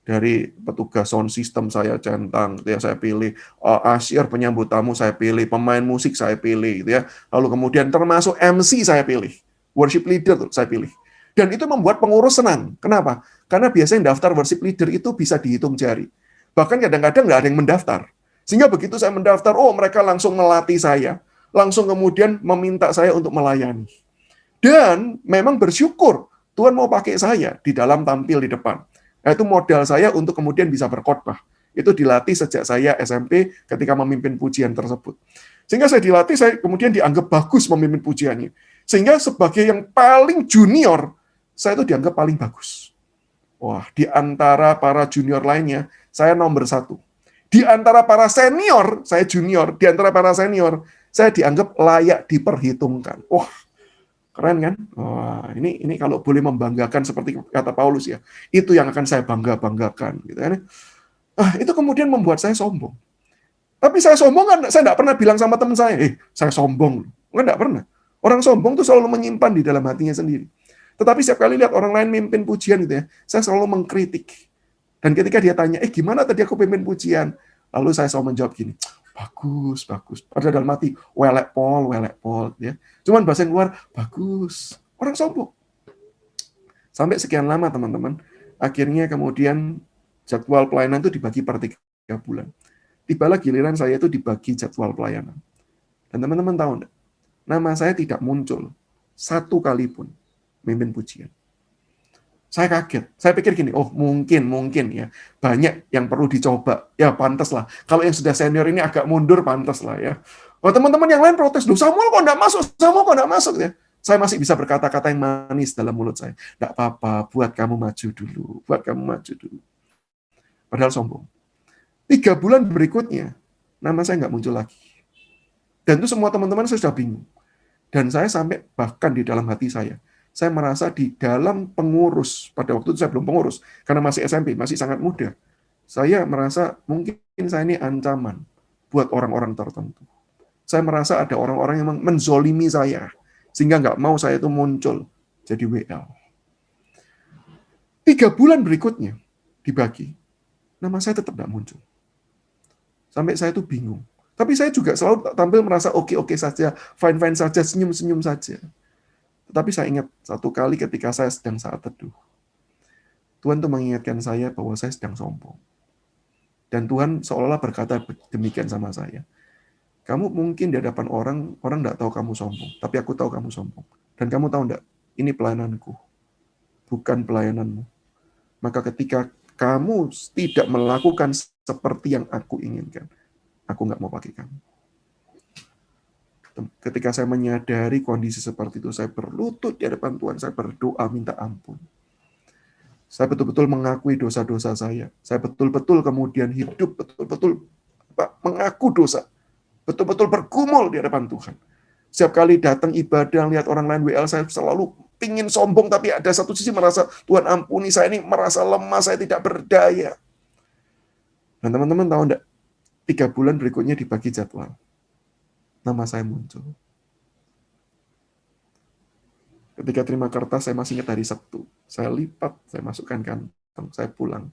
Dari petugas sound system saya centang, gitu ya, saya pilih. Asyir penyambut tamu saya pilih, pemain musik saya pilih, gitu ya. Lalu kemudian termasuk MC saya pilih, worship leader saya pilih. Dan itu membuat pengurus senang. Kenapa? Karena biasanya daftar worship leader itu bisa dihitung jari. Bahkan kadang-kadang nggak ada yang mendaftar. Sehingga begitu saya mendaftar, oh mereka langsung melatih saya. Langsung kemudian meminta saya untuk melayani. Dan memang bersyukur, Tuhan mau pakai saya di dalam tampil di depan. Nah, itu modal saya untuk kemudian bisa berkhotbah. Itu dilatih sejak saya SMP ketika memimpin pujian tersebut. Sehingga saya dilatih, saya kemudian dianggap bagus memimpin pujiannya. Sehingga sebagai yang paling junior, saya itu dianggap paling bagus. Wah, di antara para junior lainnya, saya nomor 1. Di antara para senior, saya junior. Di antara para senior, saya dianggap layak diperhitungkan. Wah, keren kan? Wah, ini kalau boleh membanggakan seperti kata Paulus ya, itu yang akan saya bangga-banggakan. Gitu kan? Itu kemudian membuat saya sombong. Tapi saya sombong kan, saya tidak pernah bilang sama teman saya, saya sombong. Enggak pernah. Orang sombong tuh selalu menyimpan di dalam hatinya sendiri. Tetapi setiap kali lihat orang lain mimpin pujian gitu ya, saya selalu mengkritik. Dan ketika dia tanya, gimana tadi aku pimpin pujian? Lalu saya selalu menjawab gini, bagus, bagus. Padahal dalam hati, welek pol, ya. Cuman bahasa yang keluar, bagus. Orang sombong. Sampai sekian lama, teman-teman. Akhirnya kemudian jadwal pelayanan itu dibagi per 3 bulan. Tibalah giliran saya itu dibagi jadwal pelayanan. Dan teman-teman tahu enggak? Nama saya tidak muncul satu kali pun mimpin pujian. Saya kaget. Saya pikir gini, mungkin ya. Banyak yang perlu dicoba. Ya pantas lah. Kalau yang sudah senior ini agak mundur, pantas lah ya. Oh teman-teman yang lain protes, Samuel kok enggak masuk ya. Saya masih bisa berkata-kata yang manis dalam mulut saya. Enggak apa-apa, buat kamu maju dulu. Padahal sombong. 3 bulan berikutnya, nama saya enggak muncul lagi. Dan itu semua teman-teman saya sudah bingung. Dan saya sampai bahkan di dalam hati saya merasa di dalam pengurus, pada waktu itu saya belum pengurus, karena masih SMP, masih sangat muda. Saya merasa mungkin saya ini ancaman buat orang-orang tertentu. Saya merasa ada orang-orang yang menzolimi saya, sehingga nggak mau saya itu muncul jadi WL. 3 bulan berikutnya dibagi, nama saya tetap nggak muncul. Sampai saya itu bingung. Tapi saya juga selalu tampil merasa oke saja, fine saja, senyum saja. Tetapi saya ingat satu kali ketika saya sedang saat teduh, Tuhan tuh mengingatkan saya bahwa saya sedang sombong. Dan Tuhan seolah-olah berkata demikian sama saya. Kamu mungkin di hadapan orang enggak tahu kamu sombong, tapi aku tahu kamu sombong. Dan kamu tahu enggak, ini pelayananku, bukan pelayananmu. Maka ketika kamu tidak melakukan seperti yang aku inginkan, aku enggak mau pakai kamu. Ketika saya menyadari kondisi seperti itu, saya berlutut di hadapan Tuhan, saya berdoa minta ampun. Saya betul-betul mengakui dosa-dosa saya. Saya betul-betul kemudian hidup, betul-betul mengaku dosa. Betul-betul bergumul di hadapan Tuhan. Setiap kali datang ibadah, lihat orang lain WL, saya selalu pingin sombong, tapi ada satu sisi merasa, Tuhan ampuni, saya ini merasa lemah, saya tidak berdaya. Dan teman-teman tahu enggak, 3 bulan berikutnya dibagi jadwal. Nama saya muncul. Ketika terima kertas, saya masih ingat hari Sabtu. Saya lipat, saya masukkan kantong, saya pulang.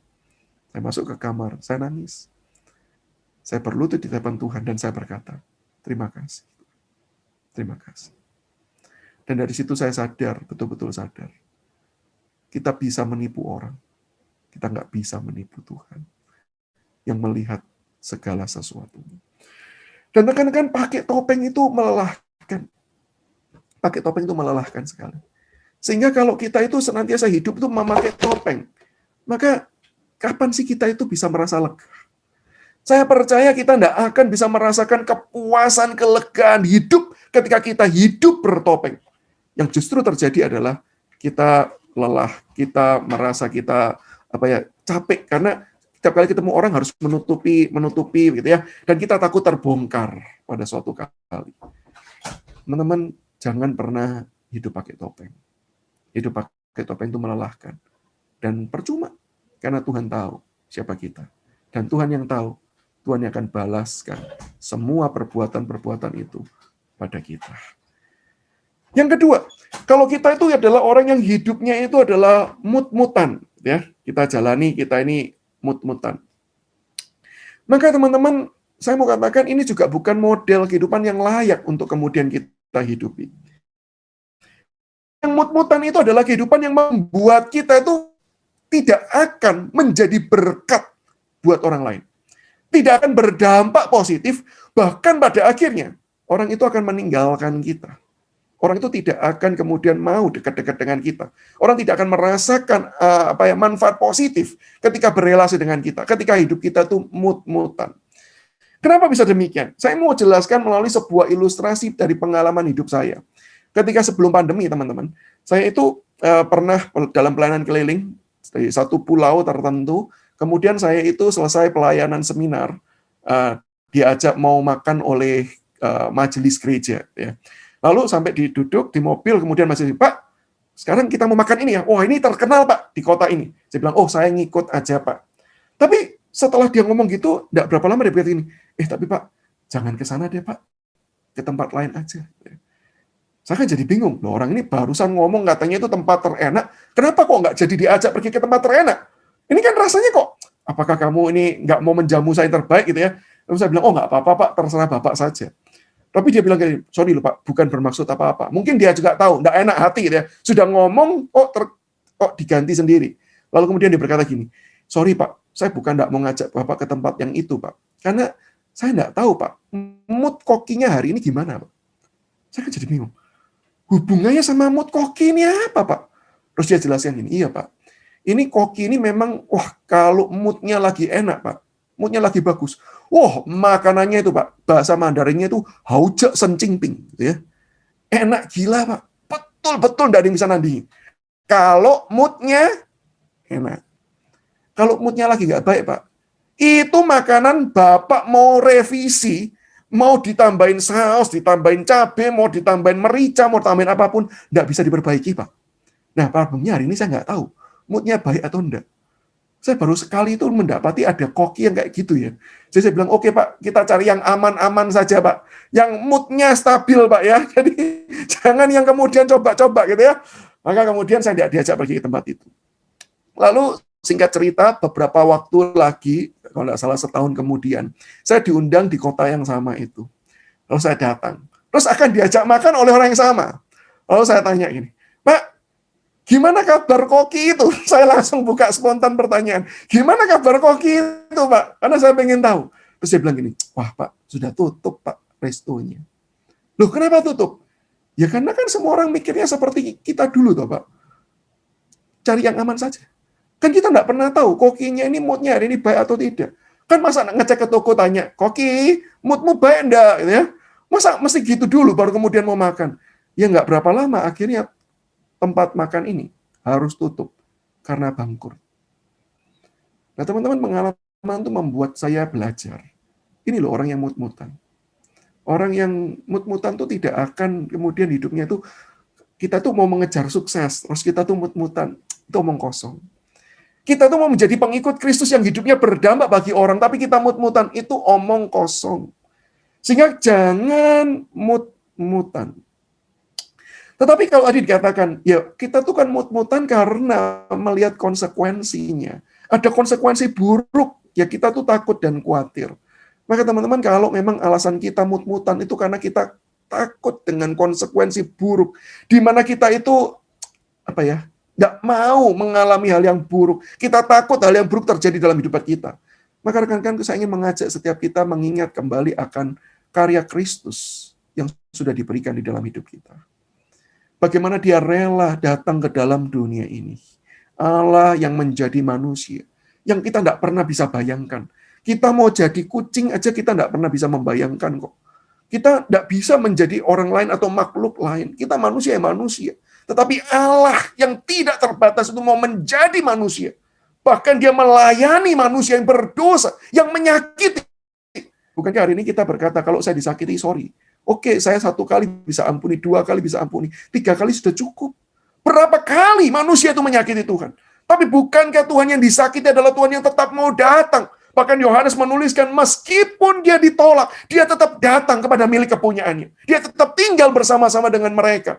Saya masuk ke kamar, saya nangis. Saya berlutut di hadapan Tuhan dan saya berkata, terima kasih. Terima kasih. Dan dari situ saya sadar, betul-betul sadar. Kita bisa menipu orang. Kita nggak bisa menipu Tuhan yang melihat segala sesuatunya. Dan rekan-rekan, pakai topeng itu melelahkan. Pakai topeng itu melelahkan sekali. Sehingga kalau kita itu senantiasa hidup itu memakai topeng, maka kapan sih kita itu bisa merasa lega? Saya percaya kita tidak akan bisa merasakan kepuasan, kelegaan hidup ketika kita hidup bertopeng. Yang justru terjadi adalah kita lelah, kita merasa kita capek karena setiap kali ketemu orang harus menutupi gitu ya, dan kita takut terbongkar pada suatu kali. Teman-teman, jangan pernah hidup pakai topeng. Hidup pakai topeng itu melelahkan dan percuma, karena Tuhan tahu siapa kita, dan Tuhan yang tahu, Tuhan yang akan balaskan semua perbuatan-perbuatan itu pada kita. Yang kedua, kalau kita itu adalah orang yang hidupnya itu adalah mut-mutan, ya, kita jalani, kita ini mut-mutan. Maka teman-teman, saya mau katakan ini juga bukan model kehidupan yang layak untuk kemudian kita hidupi. Yang mut-mutan itu adalah kehidupan yang membuat kita itu tidak akan menjadi berkat buat orang lain. Tidak akan berdampak positif, bahkan pada akhirnya orang itu akan meninggalkan kita. Orang itu tidak akan kemudian mau dekat-dekat dengan kita. Orang tidak akan merasakan manfaat positif ketika berrelasi dengan kita, ketika hidup kita itu mut-mutan. Kenapa bisa demikian? Saya mau jelaskan melalui sebuah ilustrasi dari pengalaman hidup saya. Ketika sebelum pandemi, teman-teman, saya itu pernah dalam pelayanan keliling di satu pulau tertentu. Kemudian saya itu selesai pelayanan seminar, diajak mau makan oleh majelis gereja, ya. Lalu sampai duduk di mobil, kemudian masih, Pak, sekarang kita mau makan ini ya. Oh, ini terkenal, Pak, di kota ini. Saya bilang, oh, saya ngikut aja, Pak. Tapi setelah dia ngomong gitu, enggak berapa lama dia berkata ini, tapi Pak, jangan ke sana deh, Pak. Ke tempat lain aja. Saya kan jadi bingung. Loh, orang ini barusan ngomong katanya itu tempat terenak. Kenapa kok enggak jadi diajak pergi ke tempat terenak? Ini kan rasanya kok apakah kamu ini nggak mau menjamu saya terbaik gitu ya? Lalu saya bilang, oh nggak apa-apa Pak, terserah Bapak saja. Tapi dia bilang gini, sorry loh Pak, bukan bermaksud apa-apa. Mungkin dia juga tahu, nggak enak hati gitu ya. Sudah ngomong, kok diganti sendiri. Lalu kemudian dia berkata gini, sorry Pak, saya bukan nggak mau ngajak Bapak ke tempat yang itu Pak. Karena saya nggak tahu Pak, mood kokinya hari ini gimana Pak. Saya kan jadi bingung. Hubungannya sama mood koki ini apa Pak? Terus dia jelaskan gini, iya Pak. Ini koki ini memang, wah kalau moodnya lagi enak Pak. Moodnya lagi bagus. Wah, makanannya itu Pak, bahasa Mandarinnya itu haujek sencingping. Gitu ya. Enak gila Pak. Betul-betul nggak ada yang bisa nandingin. Kalau moodnya enak. Kalau moodnya lagi nggak baik Pak, itu makanan Bapak mau revisi, mau ditambahin saus, ditambahin cabai, mau ditambahin merica, mau ditambahin apapun, nggak bisa diperbaiki Pak. Nah, problemnya hari ini saya nggak tahu, moodnya baik atau enggak. Saya baru sekali itu mendapati ada koki yang kayak gitu ya. Jadi saya bilang, oke Pak, kita cari yang aman-aman saja Pak. Yang moodnya stabil Pak ya. Jadi jangan yang kemudian coba-coba gitu ya. Maka kemudian saya tidak diajak pergi ke tempat itu. Lalu singkat cerita, beberapa waktu lagi, kalau tidak salah setahun kemudian, saya diundang di kota yang sama itu. Lalu saya datang. Terus akan diajak makan oleh orang yang sama. Lalu saya tanya gini, Pak, gimana kabar koki itu? Saya langsung buka spontan pertanyaan. Gimana kabar koki itu, Pak? Karena saya pengen tahu. Terus dia bilang gini, wah Pak, sudah tutup Pak restonya. Loh kenapa tutup? Ya karena kan semua orang mikirnya seperti kita dulu toh Pak. Cari yang aman saja. Kan kita nggak pernah tahu kokinya ini moodnya hari ini baik atau tidak. Kan masa ngecek ke toko tanya, koki, moodmu baik enggak? Gitu ya. Masa mesti gitu dulu baru kemudian mau makan? Ya nggak berapa lama akhirnya tempat makan ini harus tutup karena bangkrut. Nah teman-teman, pengalaman itu membuat saya belajar. Ini loh orang yang mut-mutan. Orang yang mut-mutan tuh tidak akan kemudian hidupnya tuh, kita tuh mau mengejar sukses, terus kita tuh mut-mutan, itu omong kosong. Kita tuh mau menjadi pengikut Kristus yang hidupnya berdampak bagi orang, tapi kita mut-mutan, itu omong kosong. Sehingga jangan mut-mutan. Tetapi kalau tadi dikatakan, ya kita tuh kan mut-mutan karena melihat konsekuensinya. Ada konsekuensi buruk, ya kita tuh takut dan khawatir. Maka teman-teman, kalau memang alasan kita mut-mutan itu karena kita takut dengan konsekuensi buruk, di mana kita itu nggak mau mengalami hal yang buruk. Kita takut hal yang buruk terjadi dalam hidup kita. Maka rekan-rekan, saya ingin mengajak setiap kita mengingat kembali akan karya Kristus yang sudah diberikan di dalam hidup kita. Bagaimana dia rela datang ke dalam dunia ini. Allah yang menjadi manusia, yang kita nggak pernah bisa bayangkan. Kita mau jadi kucing aja kita nggak pernah bisa membayangkan kok. Kita nggak bisa menjadi orang lain atau makhluk lain. Kita manusia yang manusia. Tetapi Allah yang tidak terbatas itu mau menjadi manusia. Bahkan dia melayani manusia yang berdosa, yang menyakiti. Bukankah hari ini kita berkata, kalau saya disakiti, sorry. Oke, saya 1 kali bisa ampuni, 2 kali bisa ampuni, 3 kali sudah cukup. Berapa kali manusia itu menyakiti Tuhan? Tapi bukankah Tuhan yang disakiti adalah Tuhan yang tetap mau datang? Bahkan Yohanes menuliskan, meskipun dia ditolak, dia tetap datang kepada milik kepunyaannya. Dia tetap tinggal bersama-sama dengan mereka.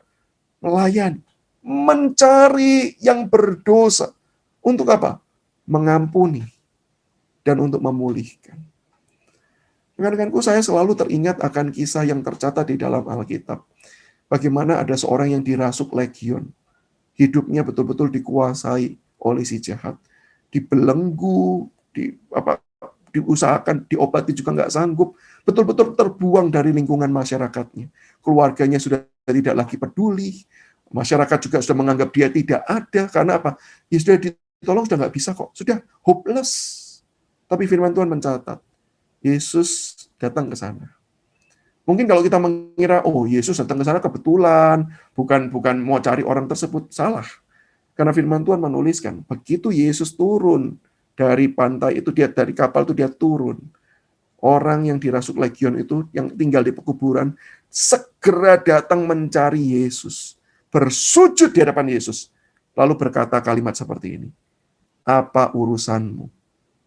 Melayani, mencari yang berdosa. Untuk apa? Mengampuni dan untuk memulihkan. Rekan-rekanku, saya selalu teringat akan kisah yang tercatat di dalam Alkitab. Bagaimana ada seorang yang dirasuk legion. Hidupnya betul-betul dikuasai oleh si jahat. Dibelenggu, diusahakan, diobati juga nggak sanggup. Betul-betul terbuang dari lingkungan masyarakatnya. Keluarganya sudah tidak lagi peduli. Masyarakat juga sudah menganggap dia tidak ada. Karena apa? Ya sudah ditolong, sudah nggak bisa kok. Sudah hopeless. Tapi firman Tuhan mencatat, Yesus datang ke sana. Mungkin kalau kita mengira, oh Yesus datang ke sana kebetulan, bukan mau cari orang tersebut, salah. Karena firman Tuhan menuliskan, begitu Yesus turun dari pantai itu, dia dari kapal itu dia turun. Orang yang dirasuk legion itu, yang tinggal di pekuburan, segera datang mencari Yesus. Bersujud di hadapan Yesus. Lalu berkata kalimat seperti ini, apa urusanmu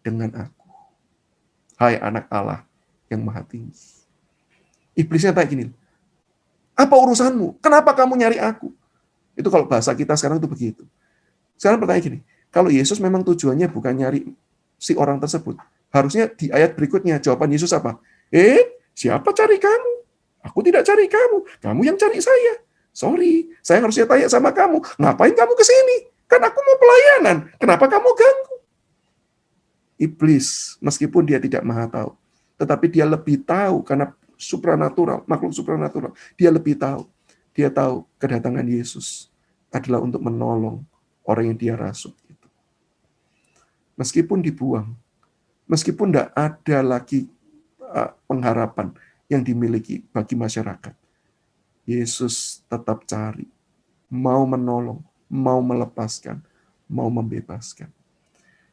dengan aku? Hai anak Allah yang maha tinggi. Iblisnya kayak gini, apa urusanmu? Kenapa kamu nyari aku? Itu kalau bahasa kita sekarang itu begitu. Sekarang pertanyaan gini, kalau Yesus memang tujuannya bukan nyari si orang tersebut. Harusnya di ayat berikutnya jawaban Yesus apa? Siapa cari kamu? Aku tidak cari kamu. Kamu yang cari saya. Sorry, saya harusnya tanya sama kamu. Ngapain kamu ke sini? Kan aku mau pelayanan. Kenapa kamu ganggu? Iblis, meskipun dia tidak maha tahu, tetapi dia lebih tahu karena supranatural, makhluk supranatural. Dia lebih tahu. Dia tahu kedatangan Yesus adalah untuk menolong orang yang dia rasuk itu. Meskipun dibuang, meskipun tidak ada lagi pengharapan yang dimiliki bagi masyarakat, Yesus tetap cari, mau menolong, mau melepaskan, mau membebaskan.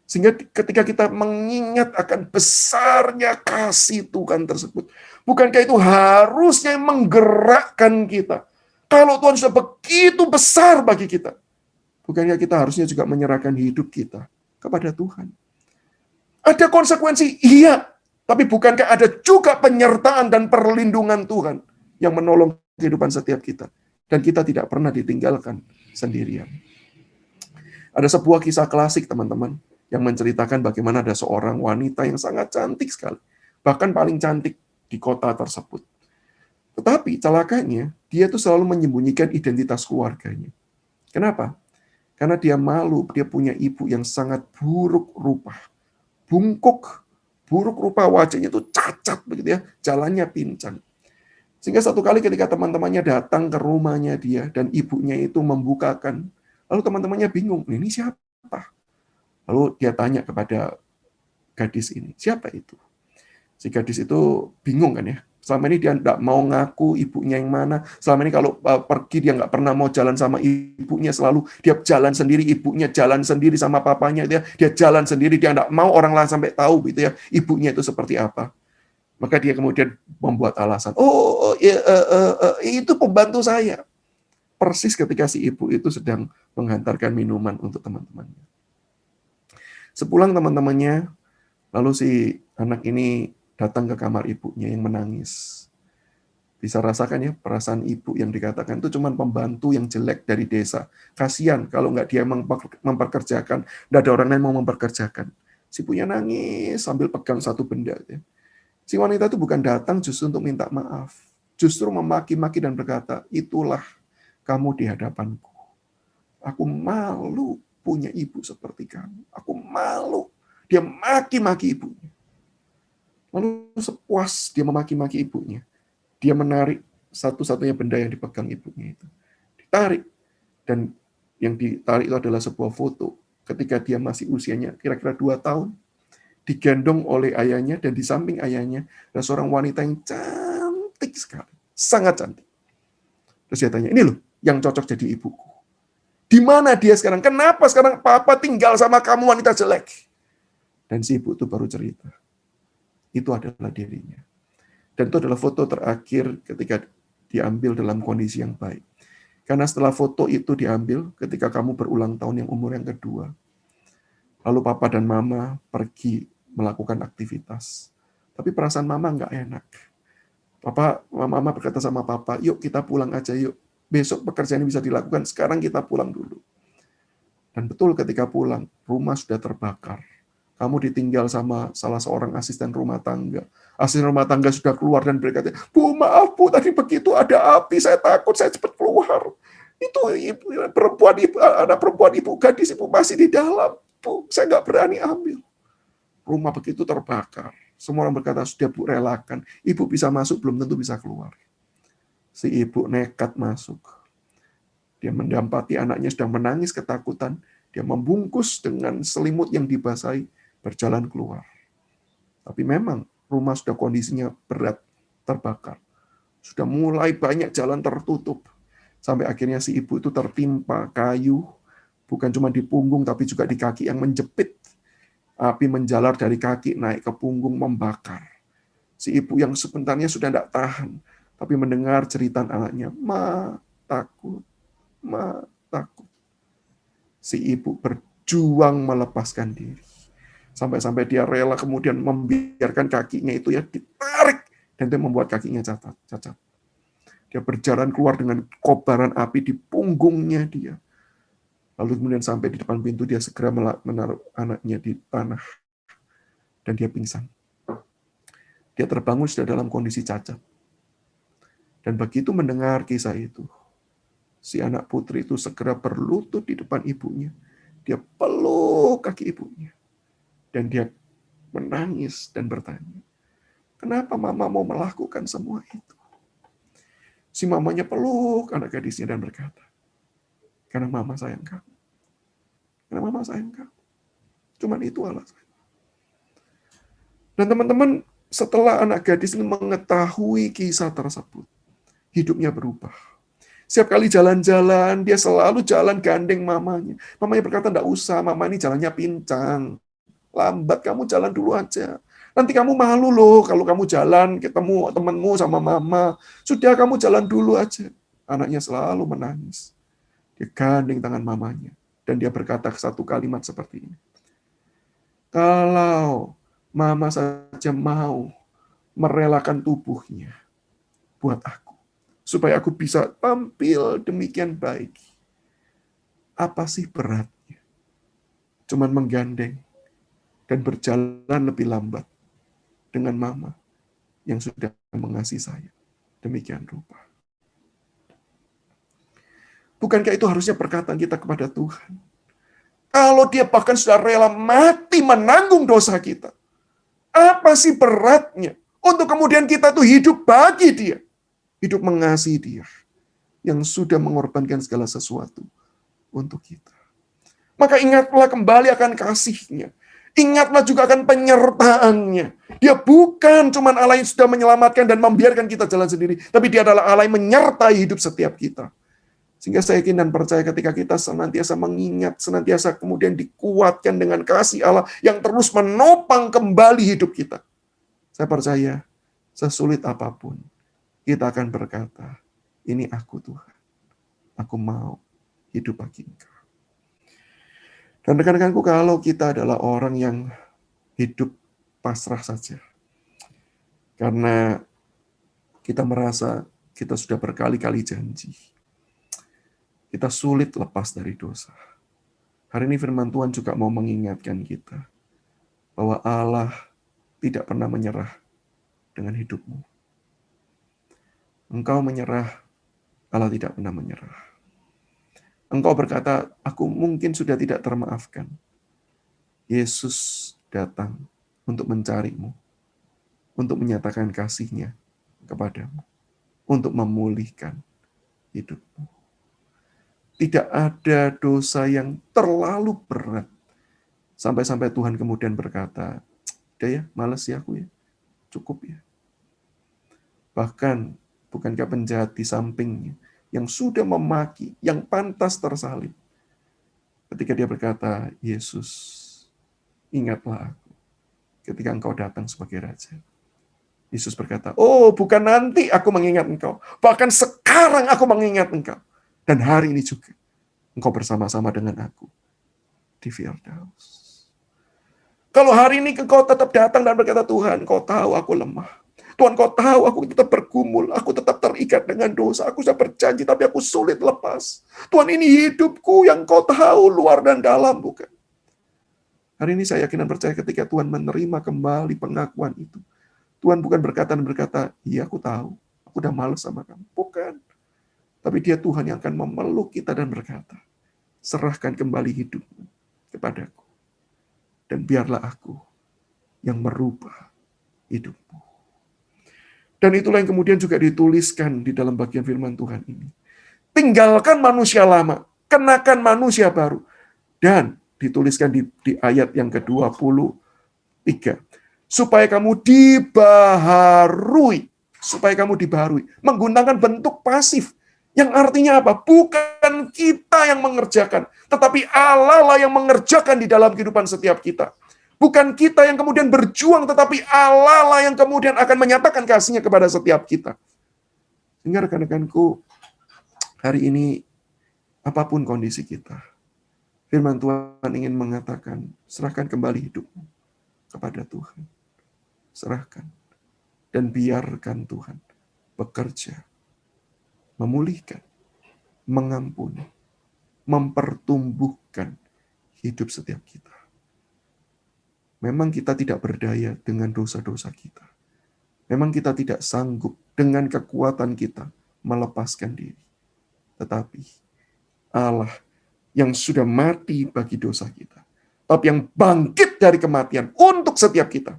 Sehingga ketika kita mengingat akan besarnya kasih Tuhan tersebut, bukankah itu harusnya menggerakkan kita? Kalau Tuhan sudah begitu besar bagi kita, bukankah kita harusnya juga menyerahkan hidup kita kepada Tuhan? Ada konsekuensi, iya. Tapi bukankah ada juga penyertaan dan perlindungan Tuhan yang menolong kehidupan setiap kita? Dan kita tidak pernah ditinggalkan sendirian. Ada sebuah kisah klasik, teman-teman, yang menceritakan bagaimana ada seorang wanita yang sangat cantik sekali. Bahkan paling cantik di kota tersebut. Tetapi celakanya, dia tuh selalu menyembunyikan identitas keluarganya. Kenapa? Karena dia malu, dia punya ibu yang sangat buruk rupa. Bungkuk, buruk rupa, wajahnya itu cacat begitu ya, jalannya pincang. Sehingga satu kali ketika teman-temannya datang ke rumahnya dia dan ibunya itu membukakan, lalu teman-temannya bingung, ini siapa? Lalu dia tanya kepada gadis ini, siapa itu? Si gadis itu bingung kan ya. Selama ini dia tidak mau ngaku ibunya yang mana. Selama ini kalau pergi dia nggak pernah mau jalan sama ibunya. Selalu dia jalan sendiri, ibunya jalan sendiri sama papanya. Dia jalan sendiri, dia nggak mau orang lain sampai tahu gitu ya. Ibunya itu seperti apa. Maka dia kemudian membuat alasan. Itu pembantu saya. Persis ketika si ibu itu sedang menghantarkan minuman untuk teman-temannya. Sepulang teman-temannya, lalu si anak ini datang ke kamar ibunya yang menangis. Bisa rasakan ya, perasaan ibu yang dikatakan itu cuma pembantu yang jelek dari desa. Kasihan kalau nggak dia memperkerjakan, nggak ada orang lain mau memperkerjakan. Si ibunya nangis sambil pegang satu benda. Si wanita itu bukan datang justru untuk minta maaf. Justru memaki-maki dan berkata, itulah kamu di hadapanku. Aku malu punya ibu seperti kamu. Aku malu. Dia maki-maki ibunya. Lalu sepuas dia memaki-maki ibunya, dia menarik satu-satunya benda yang dipegang ibunya itu. Ditarik. Dan yang ditarik itu adalah sebuah foto ketika dia masih usianya kira-kira 2 tahun, digendong oleh ayahnya, dan di samping ayahnya ada seorang wanita yang cantik sekali. Sangat cantik. Terus dia tanya, ini loh yang cocok jadi ibuku. Di mana dia sekarang? Kenapa sekarang papa tinggal sama kamu wanita jelek? Dan si ibu itu baru cerita. Itu adalah dirinya. Dan itu adalah foto terakhir ketika diambil dalam kondisi yang baik. Karena setelah foto itu diambil ketika kamu berulang tahun yang umur yang kedua, lalu papa dan mama pergi melakukan aktivitas. Tapi perasaan mama nggak enak. Mama berkata sama papa, yuk kita pulang aja yuk. Besok pekerjaan ini bisa dilakukan, sekarang kita pulang dulu. Dan betul ketika pulang, rumah sudah terbakar. Kamu ditinggal sama salah seorang asisten rumah tangga. Asisten rumah tangga sudah keluar dan berkata, Bu, maaf Bu, tadi begitu ada api, saya takut, saya cepat keluar. Itu ada perempuan ibu, gadis ibu masih di dalam. Bu, saya nggak berani ambil. Rumah begitu terbakar. Semua orang berkata, sudah Bu relakan. Ibu bisa masuk, belum tentu bisa keluar. Si ibu nekat masuk. Dia mendampati anaknya sedang menangis ketakutan. Dia membungkus dengan selimut yang dibasahi, berjalan keluar. Tapi memang rumah sudah kondisinya berat, terbakar. Sudah mulai banyak jalan tertutup. Sampai akhirnya si ibu itu tertimpa kayu, bukan cuma di punggung, tapi juga di kaki yang menjepit. Api menjalar dari kaki, naik ke punggung, membakar. Si ibu yang sebenarnya sudah tidak tahan, tapi mendengar cerita anaknya, Ma, takut. Si ibu berjuang melepaskan diri. Sampai-sampai dia rela kemudian membiarkan kakinya itu ya ditarik, dan itu membuat kakinya cacat. Dia berjalan keluar dengan kobaran api di punggungnya dia. Lalu kemudian sampai di depan pintu, dia segera menaruh anaknya di tanah. Dan dia pingsan. Dia terbangun sudah dalam kondisi cacat. Dan begitu mendengar kisah itu, si anak putri itu segera berlutut di depan ibunya. Dia peluk kaki ibunya. Dan dia menangis dan bertanya, kenapa mama mau melakukan semua itu? Si mamanya peluk anak gadisnya dan berkata, karena mama sayang kamu. Karena mama sayang kamu. Cuman itu alasan. Dan teman-teman, setelah anak gadis ini mengetahui kisah tersebut, hidupnya berubah. Setiap kali jalan-jalan, dia selalu jalan gandeng mamanya. Mamanya berkata, enggak usah, mama ini jalannya pincang. Lambat, kamu jalan dulu aja. Nanti kamu malu loh kalau kamu jalan, ketemu temanmu sama mama. Sudah, kamu jalan dulu aja. Anaknya selalu menangis. Dia gandeng tangan mamanya. Dan dia berkata satu kalimat seperti ini. Kalau mama saja mau merelakan tubuhnya buat aku, supaya aku bisa tampil demikian baik. Apa sih beratnya? Cuman menggandeng dan berjalan lebih lambat dengan mama yang sudah mengasihi saya. Demikian rupa. Bukankah itu harusnya perkataan kita kepada Tuhan? Kalau dia bahkan sudah rela mati menanggung dosa kita, apa sih beratnya untuk kemudian kita tuh hidup bagi dia, hidup mengasihi dia yang sudah mengorbankan segala sesuatu untuk kita. Maka ingatlah kembali akan kasih-Nya. Ingatlah juga akan penyertaan-Nya. Dia bukan cuma Allah yang sudah menyelamatkan dan membiarkan kita jalan sendiri, tapi Dia adalah Allah yang menyertai hidup setiap kita. Sehingga saya yakin dan percaya ketika kita senantiasa mengingat, senantiasa kemudian dikuatkan dengan kasih Allah yang terus menopang kembali hidup kita. Saya percaya, sesulit apapun, kita akan berkata, ini aku Tuhan, aku mau hidup bagi Engkau. Dan rekan-rekanku, kalau kita adalah orang yang hidup pasrah saja, karena kita merasa kita sudah berkali-kali janji, kita sulit lepas dari dosa. Hari ini firman Tuhan juga mau mengingatkan kita bahwa Allah tidak pernah menyerah dengan hidupmu. Engkau menyerah, Allah tidak pernah menyerah. Engkau berkata, aku mungkin sudah tidak termaafkan. Yesus datang untuk mencarimu, untuk menyatakan kasih-Nya kepadamu, untuk memulihkan hidupmu. Tidak ada dosa yang terlalu berat, sampai-sampai Tuhan kemudian berkata, udah ya, males ya aku ya, cukup ya. Bahkan, bukankah penjahat di sampingnya, yang sudah memaki, yang pantas tersalib, ketika dia berkata, Yesus, ingatlah aku ketika engkau datang sebagai Raja. Yesus berkata, oh bukan nanti aku mengingat engkau, bahkan sekarang aku mengingat engkau. Dan hari ini juga, engkau bersama-sama dengan aku di Firdaus. Kalau hari ini engkau tetap datang dan berkata, Tuhan, engkau tahu aku lemah. Tuhan, kau tahu aku tetap bergumul, aku tetap terikat dengan dosa, aku sudah berjanji tapi aku sulit lepas. Tuhan, ini hidupku yang kau tahu luar dan dalam, bukan? Hari ini saya yakin dan percaya ketika Tuhan menerima kembali pengakuan itu. Tuhan bukan berkata, iya aku tahu, aku udah males sama kamu. Bukan. Tapi dia Tuhan yang akan memeluk kita dan berkata, serahkan kembali hidupmu kepadaku. Dan biarlah aku yang merubah hidupmu. Dan itulah yang kemudian juga dituliskan di dalam bagian firman Tuhan ini. Tinggalkan manusia lama, kenakan manusia baru. Dan dituliskan di ayat yang ke-23. Supaya kamu dibaharui. Supaya kamu dibaharui. Menggunakan bentuk pasif. Yang artinya apa? Bukan kita yang mengerjakan. Tetapi Allah lah yang mengerjakan di dalam kehidupan setiap kita. Bukan kita yang kemudian berjuang, tetapi Allah lah yang kemudian akan menyatakan kasih-Nya kepada setiap kita. Sehingga rekan-rekanku, hari ini, apapun kondisi kita, firman Tuhan ingin mengatakan, serahkan kembali hidupmu kepada Tuhan. Serahkan. Dan biarkan Tuhan bekerja, memulihkan, mengampuni, mempertumbuhkan hidup setiap kita. Memang kita tidak berdaya dengan dosa-dosa kita. Memang kita tidak sanggup dengan kekuatan kita melepaskan diri. Tetapi Allah yang sudah mati bagi dosa kita, tapi yang bangkit dari kematian untuk setiap kita.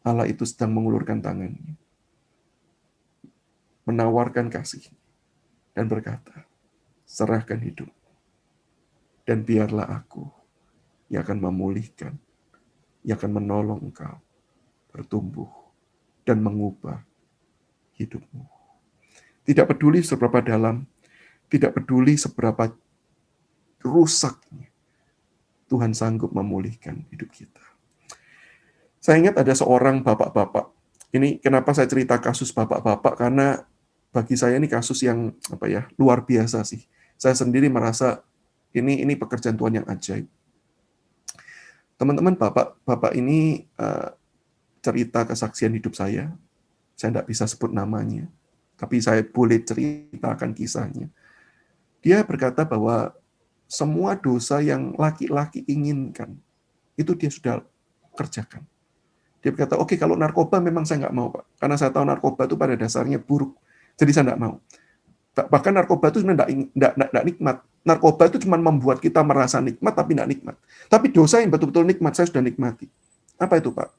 Allah itu sedang mengulurkan tangannya, menawarkan kasih, dan berkata, serahkan hidup, dan biarlah aku yang akan memulihkan, yang akan menolong engkau bertumbuh dan mengubah hidupmu. Tidak peduli seberapa dalam, tidak peduli seberapa rusaknya, Tuhan sanggup memulihkan hidup kita. Saya ingat ada seorang bapak-bapak. Ini kenapa saya cerita kasus bapak-bapak, karena bagi saya ini kasus yang luar biasa sih. Saya sendiri merasa ini pekerjaan Tuhan yang ajaib. Teman-teman, bapak ini cerita kesaksian hidup saya. Saya tidak bisa sebut namanya, tapi saya boleh ceritakan kisahnya. Dia berkata bahwa semua dosa yang laki-laki inginkan, itu dia sudah kerjakan. Dia berkata, oke, kalau narkoba memang saya nggak mau, Pak. Karena saya tahu narkoba itu pada dasarnya buruk. Jadi saya nggak mau. Bahkan narkoba itu sebenarnya nggak nikmat. Narkoba itu cuma membuat kita merasa nikmat, tapi nggak nikmat. Tapi dosa yang betul-betul nikmat, saya sudah nikmati. Apa itu, Pak?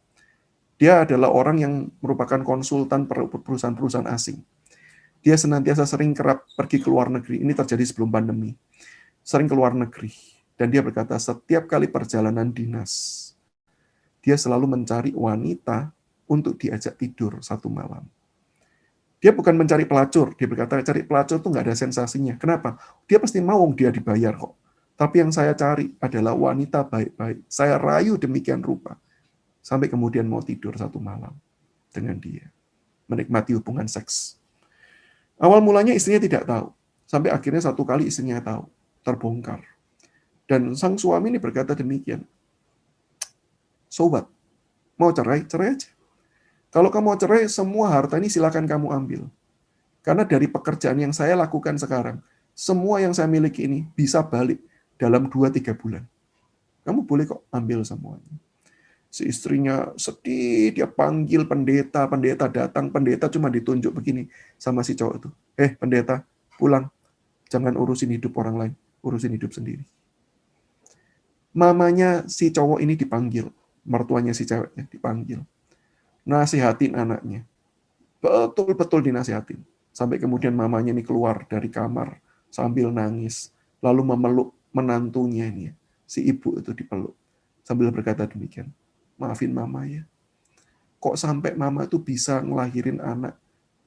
Dia adalah orang yang merupakan konsultan perusahaan-perusahaan asing. Dia senantiasa sering kerap pergi ke luar negeri. Ini terjadi sebelum pandemi. Sering ke luar negeri. Dan dia berkata, setiap kali perjalanan dinas, dia selalu mencari wanita untuk diajak tidur satu malam. Dia bukan mencari pelacur. Dia berkata, cari pelacur itu nggak ada sensasinya. Kenapa? Dia pasti mau dia dibayar kok. Tapi yang saya cari adalah wanita baik-baik. Saya rayu demikian rupa. Sampai kemudian mau tidur satu malam dengan dia. Menikmati hubungan seks. Awal mulanya istrinya tidak tahu. Sampai akhirnya satu kali istrinya tahu. Terbongkar. Dan sang suami ini berkata demikian. So what? Mau cerai? Cerai aja. Kalau kamu mau cerai, semua harta ini silakan kamu ambil. Karena dari pekerjaan yang saya lakukan sekarang, semua yang saya miliki ini bisa balik dalam 2-3 bulan. Kamu boleh kok ambil semuanya. Si istrinya sedih, dia panggil pendeta, pendeta datang, pendeta cuma ditunjuk begini sama si cowok itu. Pendeta, pulang. Jangan urusin hidup orang lain, urusin hidup sendiri. Mamanya si cowok ini dipanggil, mertuanya si ceweknya dipanggil. Nasihatin anaknya. Betul-betul dinasihatin. Sampai kemudian mamanya ini keluar dari kamar sambil nangis, lalu memeluk menantunya ini. Si ibu itu dipeluk sambil berkata demikian. Maafin mama ya. Kok sampai mama itu bisa ngelahirin anak,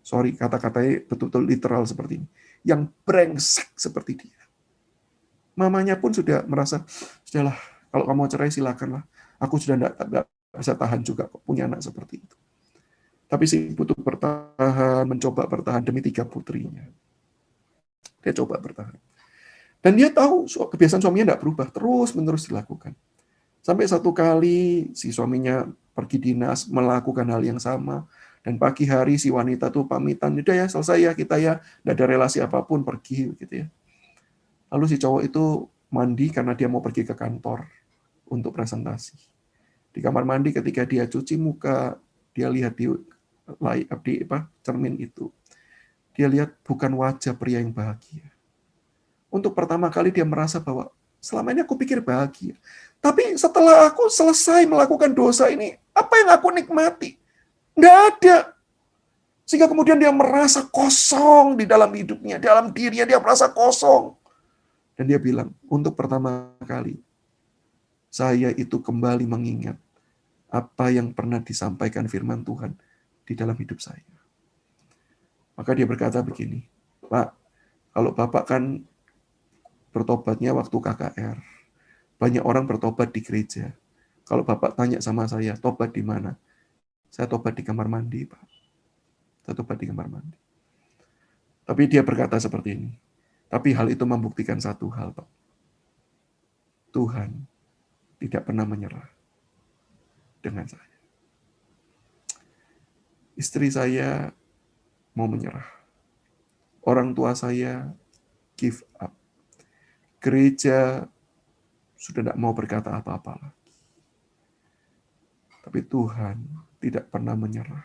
sorry kata-katanya betul-betul literal seperti ini, yang brengsek seperti dia. Mamanya pun sudah merasa, sudahlah, kalau kamu mau cerai silakanlah. Aku sudah tidak bisa tahan juga kok punya anak seperti itu. Tapi si ibu itu bertahan, mencoba bertahan demi 3 putrinya. Dia coba bertahan. Dan dia tahu kebiasaan suaminya tidak berubah, terus-menerus dilakukan. Sampai satu kali si suaminya pergi dinas melakukan hal yang sama, dan pagi hari si wanita tuh pamitan, udah ya selesai ya kita ya, tidak ada relasi apapun, pergi gitu ya. Lalu si cowok itu mandi karena dia mau pergi ke kantor untuk presentasi. Di kamar mandi ketika dia cuci muka, dia lihat di cermin itu, dia lihat bukan wajah pria yang bahagia. Untuk pertama kali dia merasa bahwa selama ini aku pikir bahagia. Tapi setelah aku selesai melakukan dosa ini, apa yang aku nikmati? Nggak ada. Sehingga kemudian dia merasa kosong di dalam hidupnya. Dalam dirinya dia merasa kosong. Dan dia bilang, untuk pertama kali, saya itu kembali mengingat apa yang pernah disampaikan firman Tuhan di dalam hidup saya. Maka dia berkata begini, Pak, kalau Bapak kan bertobatnya waktu KKR. Banyak orang bertobat di gereja. Kalau Bapak tanya sama saya, tobat di mana? Saya tobat di kamar mandi, Pak. Saya tobat di kamar mandi. Tapi dia berkata seperti ini. Tapi hal itu membuktikan satu hal, Pak. Tuhan tidak pernah menyerah dengan saya. Istri saya mau menyerah. Orang tua saya give up. Gereja sudah tidak mau berkata apa-apa lagi. Tapi Tuhan tidak pernah menyerah.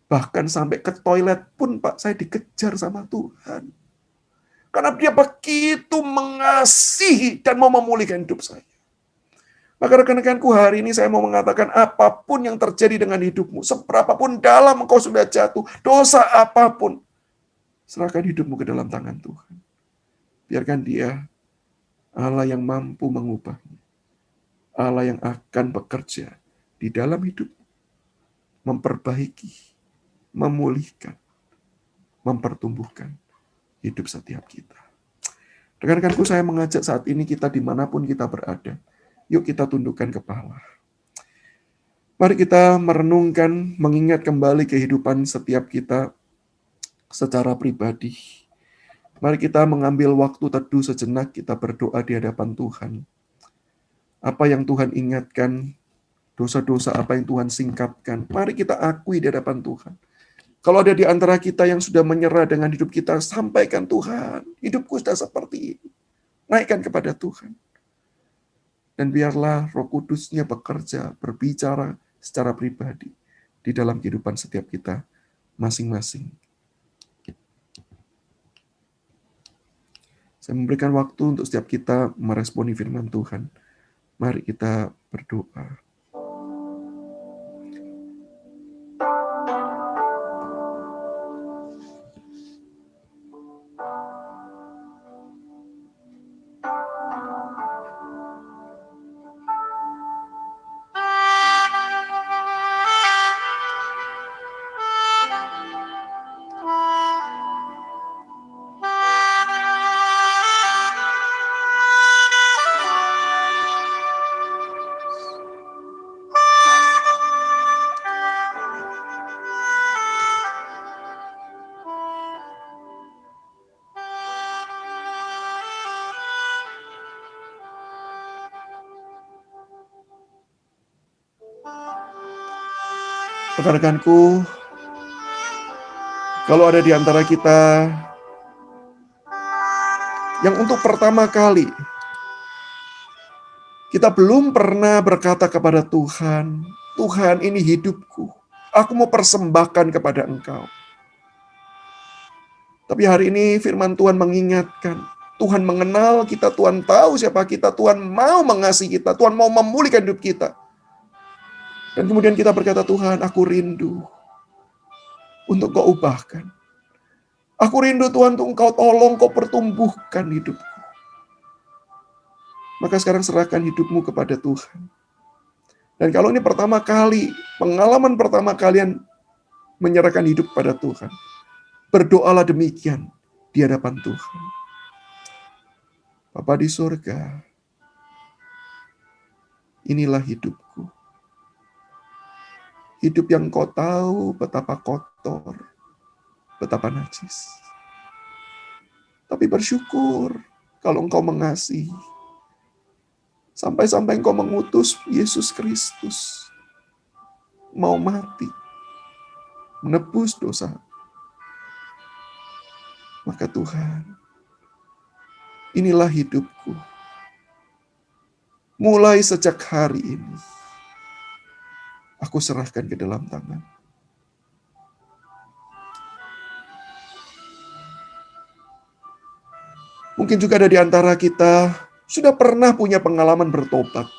Bahkan sampai ke toilet pun, Pak, saya dikejar sama Tuhan. Karena dia begitu mengasihi dan mau memulihkan hidup saya. Maka rekan-rekanku, hari ini saya mau mengatakan, apapun yang terjadi dengan hidupmu, seberapapun dalam engkau sudah jatuh, dosa apapun, serahkan hidupmu ke dalam tangan Tuhan. Biarkan Dia, Allah yang mampu mengubahmu, Allah yang akan bekerja di dalam hidup, memperbaiki, memulihkan, mempertumbuhkan hidup setiap kita. Rekan-rekanku, saya mengajak saat ini kita dimanapun kita berada, yuk kita tundukkan kepala. Mari kita merenungkan, mengingat kembali kehidupan setiap kita secara pribadi. Mari kita mengambil waktu teduh sejenak, kita berdoa di hadapan Tuhan. Apa yang Tuhan ingatkan, dosa-dosa apa yang Tuhan singkapkan, mari kita akui di hadapan Tuhan. Kalau ada di antara kita yang sudah menyerah dengan hidup kita, sampaikan, Tuhan, hidupku sudah seperti ini. Naikkan kepada Tuhan. Dan biarlah Roh Kudus-Nya bekerja, berbicara secara pribadi di dalam kehidupan setiap kita masing-masing. Saya memberikan waktu untuk setiap kita meresponi firman Tuhan. Mari kita berdoa. Rekan-rekanku, kalau ada di antara kita yang untuk pertama kali kita belum pernah berkata kepada Tuhan, Tuhan, ini hidupku, aku mau persembahkan kepada Engkau. Tapi hari ini firman Tuhan mengingatkan, Tuhan mengenal kita, Tuhan tahu siapa kita, Tuhan mau mengasihi kita, Tuhan mau memulihkan hidup kita. Dan kemudian kita berkata, Tuhan, aku rindu untuk Kau ubahkan. Aku rindu Tuhan untuk Engkau tolong, Kau pertumbuhkan hidupku. Maka sekarang serahkan hidupmu kepada Tuhan. Dan kalau ini pertama kali, pengalaman pertama kalian menyerahkan hidup pada Tuhan, berdoalah demikian di hadapan Tuhan. Bapa di surga, inilah hidupku. Hidup yang Kau tahu betapa kotor, betapa najis. Tapi bersyukur kalau Engkau mengasihi. Sampai-sampai Engkau mengutus Yesus Kristus mau mati, menebus dosa. Maka Tuhan, inilah hidupku. Mulai sejak hari ini, aku serahkan ke dalam tangan. Mungkin juga ada di antara kita sudah pernah punya pengalaman bertobat.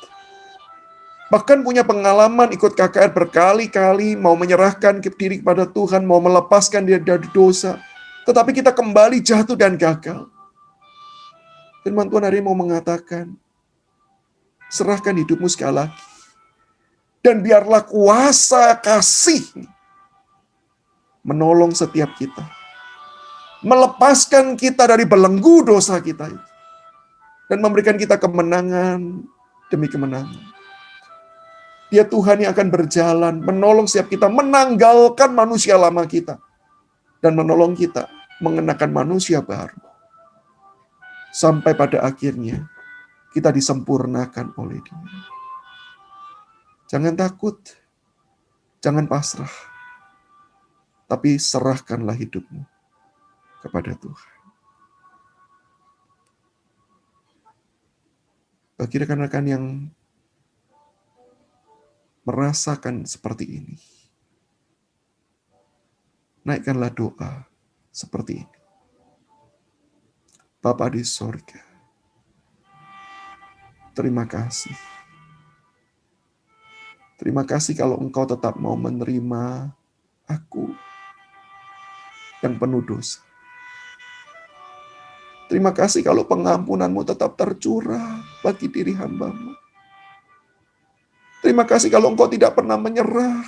Bahkan punya pengalaman ikut KKR berkali-kali, mau menyerahkan diri kepada Tuhan, mau melepaskan dia dari dosa. Tetapi kita kembali jatuh dan gagal. Firman Tuhan hari ini mau mengatakan, serahkan hidupmu sekali lagi. Dan biarlah kuasa kasih menolong setiap kita. Melepaskan kita dari belenggu dosa kita itu. Dan memberikan kita kemenangan demi kemenangan. Dia Tuhan yang akan berjalan, menolong setiap kita, menanggalkan manusia lama kita. Dan menolong kita mengenakan manusia baru. Sampai pada akhirnya, kita disempurnakan oleh Dia. Jangan takut, jangan pasrah, tapi serahkanlah hidupmu kepada Tuhan. Bagi rekan-rekan yang merasakan seperti ini. Naikkanlah doa seperti ini. Bapa di sorga, terima kasih. Terima kasih kalau Engkau tetap mau menerima aku yang penuh dosa. Terima kasih kalau pengampunan-Mu tetap tercurah bagi diri hamba-Mu. Terima kasih kalau Engkau tidak pernah menyerah,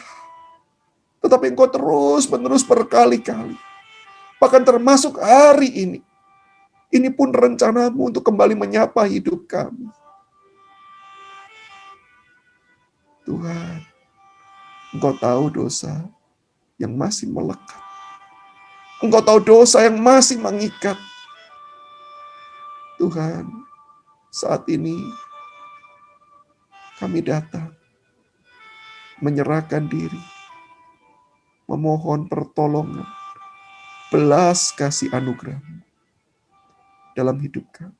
tetapi Engkau terus-menerus berkali-kali. Bahkan termasuk hari ini. Ini pun rencana-Mu untuk kembali menyapa hidup kami. Tuhan, Engkau tahu dosa yang masih melekat. Engkau tahu dosa yang masih mengikat. Tuhan, saat ini kami datang menyerahkan diri, memohon pertolongan, belas kasih anugerah-Mu dalam hidup kami.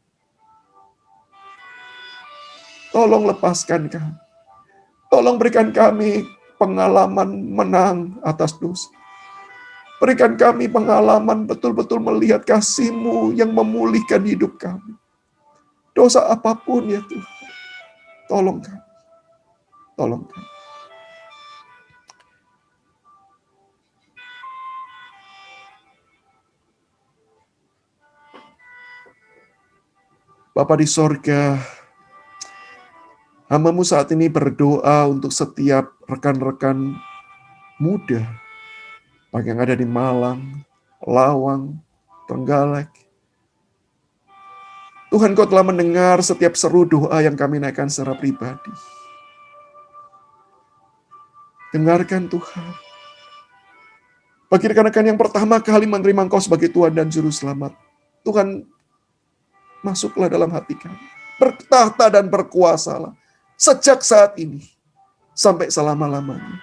Tolong lepaskan kami. Tolong berikan kami pengalaman menang atas dosa. Berikan kami pengalaman betul-betul melihat kasih-Mu yang memulihkan hidup kami. Dosa apapun ya Tuhan. Tolong kami. Tolong kami. Bapa di sorga, hamba-Mu saat ini berdoa untuk setiap rekan-rekan muda, baik yang ada di Malang, Lawang, Trenggalek. Tuhan, Kau telah mendengar setiap seru doa yang kami naikkan secara pribadi. Dengarkan Tuhan. Bagi rekan-rekan yang pertama kali menerima Engkau sebagai Tuhan dan Juru Selamat, Tuhan, masuklah dalam hati kami. Bertahta dan berkuasalah. Sejak saat ini, sampai selama-lamanya.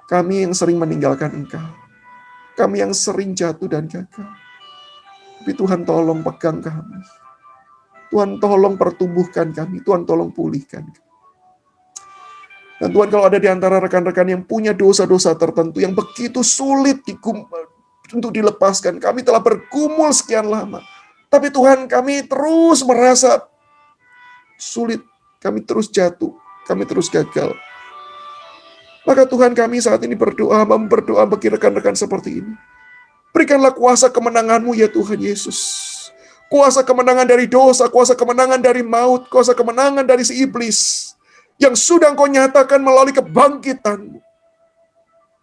Kami yang sering meninggalkan Engkau. Kami yang sering jatuh dan gagal. Tapi Tuhan tolong pegang kami. Tuhan tolong pertumbuhkan kami. Tuhan tolong pulihkan kami. Dan Tuhan, kalau ada di antara rekan-rekan yang punya dosa-dosa tertentu yang begitu sulit untuk dilepaskan. Kami telah bergumul sekian lama. Tapi Tuhan, kami terus merasa sulit. Kami terus jatuh. Kami terus gagal. Maka Tuhan, kami saat ini berdoa bagi rekan-rekan seperti ini. Berikanlah kuasa kemenangan-Mu ya Tuhan Yesus. Kuasa kemenangan dari dosa, kuasa kemenangan dari maut, kuasa kemenangan dari si iblis. Yang sudah Engkau nyatakan melalui kebangkitan-Mu.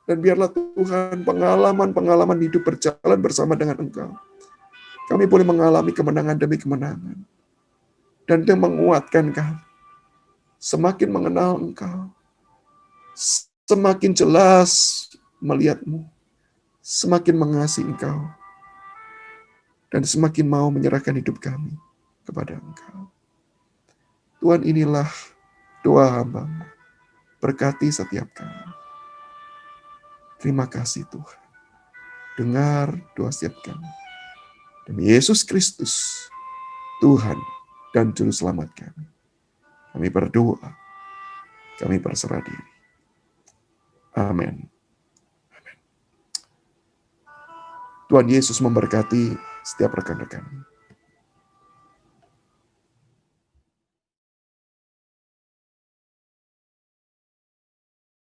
Dan biarlah Tuhan pengalaman-pengalaman hidup berjalan bersama dengan Engkau. Kami boleh mengalami kemenangan demi kemenangan. Dan itu menguatkan kami. Semakin mengenal Engkau. Semakin jelas melihat-Mu. Semakin mengasihi Engkau. Dan semakin mau menyerahkan hidup kami kepada Engkau. Tuhan, inilah doa hamba-Mu. Berkati setiap kami. Terima kasih Tuhan. Dengar doa setiap kami. Demi Yesus Kristus, Tuhan dan Juru Selamat kami. Kami berdoa. Kami berserah diri. Amin. Tuhan Yesus memberkati setiap rekan-rekan.